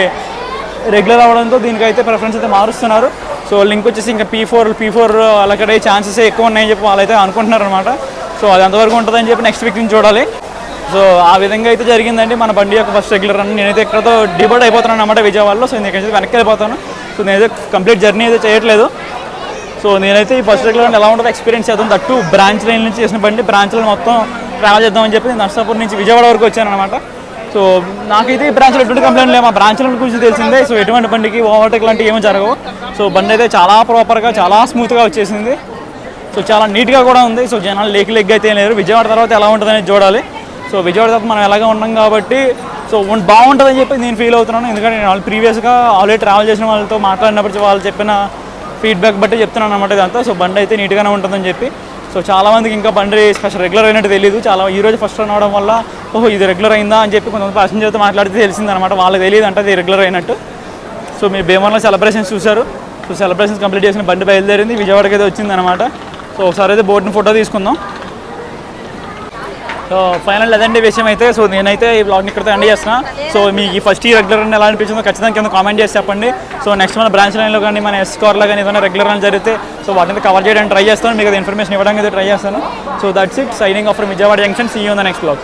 రెగ్యులర్ అవ్వడంతో దీనికైతే ప్రిఫరెన్స్ అయితే మారుస్తున్నారు. సో లింక్ వచ్చేసి ఇంకా P4 అలాగే ఛాన్సెస్ ఎక్కువ ఉన్నాయని చెప్పి వాళ్ళైతే అనుకుంటున్నారు అనమాట. సో అది ఎంతవరకు ఉంటుందని చెప్పి నెక్స్ట్ వీక్ నుంచి చూడాలి. సో ఆ విధంగా అయితే జరిగిందండి మన బండి యొక్క ఫస్ట్ రెగ్యులర్ రన్. నేనైతే ఎక్కడతో డిబోట్ అయిపోతున్నాను అనమాట విజయవాడలో. సో నేను ఇక్కడ వెనక్కి వెళ్ళిపోతాను. సో నేనైతే కంప్లీట్ జర్నీ అయితే చేయట్లేదు. సో నేనైతే ఈ ఫస్ట్ రెగ్యులర్ ఎలా ఉంటుందో ఎక్స్పీరియన్స్ చేద్దాం. దట్టు బ్రాంచ్ లైన్ నుంచి చేసిన బండి బ్రాంచ్లో మొత్తం ట్రావెల్ చేద్దామని చెప్పి నేను నర్సాపూర్ నుంచి విజయవాడ వరకు వచ్చాను అనమాట. సో నాకైతే ఈ బ్రాంచ్లో ఎటువంటి కంప్లైంట్ లేవు. మా బ్రాంచ్ల గురించి తెలిసిందే. సో ఎటువంటి బండికి ఓవర్టేక్ లాంటివి ఏమీ జరగవు. సో బండి అయితే చాలా ప్రాపర్గా చాలా స్మూత్గా వచ్చేసింది. సో చాలా నీట్గా కూడా ఉంది. సో జనాలు లెగ్ అయితే లేరు. విజయవాడ తర్వాత ఎలా ఉంటుందని చూడాలి. సో విజయవాడ తర్వాత మనం ఎలాగ ఉన్నాం కాబట్టి సో బాగుంటుందని చెప్పి నేను ఫీల్ అవుతున్నాను. ఎందుకంటే నేను వాళ్ళు ప్రీవియస్గా ఆల్రెడీ ట్రావెల్ చేసిన వాళ్ళతో మాట్లాడినప్పుడు వాళ్ళు చెప్పిన ఫీడ్బ్యాక్ బట్టి చెప్తున్నాను అనమాట ఇదంతా. సో బండి అయితే నీట్గానే ఉంటుందని చెప్పి. సో చాలామందికి ఇంకా బండి స్పెషల్ రెగ్యులర్ అయినట్టు తెలియదు. ఈరోజు ఫస్ట్ రన్ అవడం వల్ల ఓహో ఇది రెగ్యులర్ అయిందా అని చెప్పి కొంతమంది ప్యాసింజర్తో మాట్లాడితే తెలిసిందనమాట. వాళ్ళకి తెలియదు అంటే అది రెగ్యులర్ అయినట్టు. సో మీ భీమవరంలో సెలబ్రేషన్స్ చూశారు. సో సెలబ్రేషన్స్ కంప్లీట్ చేసిన బండి బయలుదేరింది, విజయవాడకి అయితే వచ్చిందనమాట. సో ఒకసారి అయితే బోర్డుని ఫోటో తీసుకుందాం. సో ఫైనల్ అదండి విషయం అయితే. సో నేనైతే ఈ బ్లాగ్ని ఇక్కడితో ఎండ్ చేస్తున్నాను. సో మీకు ఈ ఫస్ట్ ఈ రెగ్యులర్ రన్ ఎలా అనిపించిందో ఖచ్చితంగా కింద కామెంట్ చేసి చెప్పండి. సో నెక్స్ట్ మన బ్రాంచ్ లైన్లో కానీ మన ఎస్కార్లో కానీ ఏదైనా రెగ్యులర్ రన్ జరిగితే సో వాటిని కవర్ చేయడానికి ట్రై చేస్తాను, మీకు ఇన్ఫర్మేషన్ ఇవ్వడానికి అయితే ట్రై చేస్తాను. So that's it, signing off from Vijayawada junction. See you in the next blog.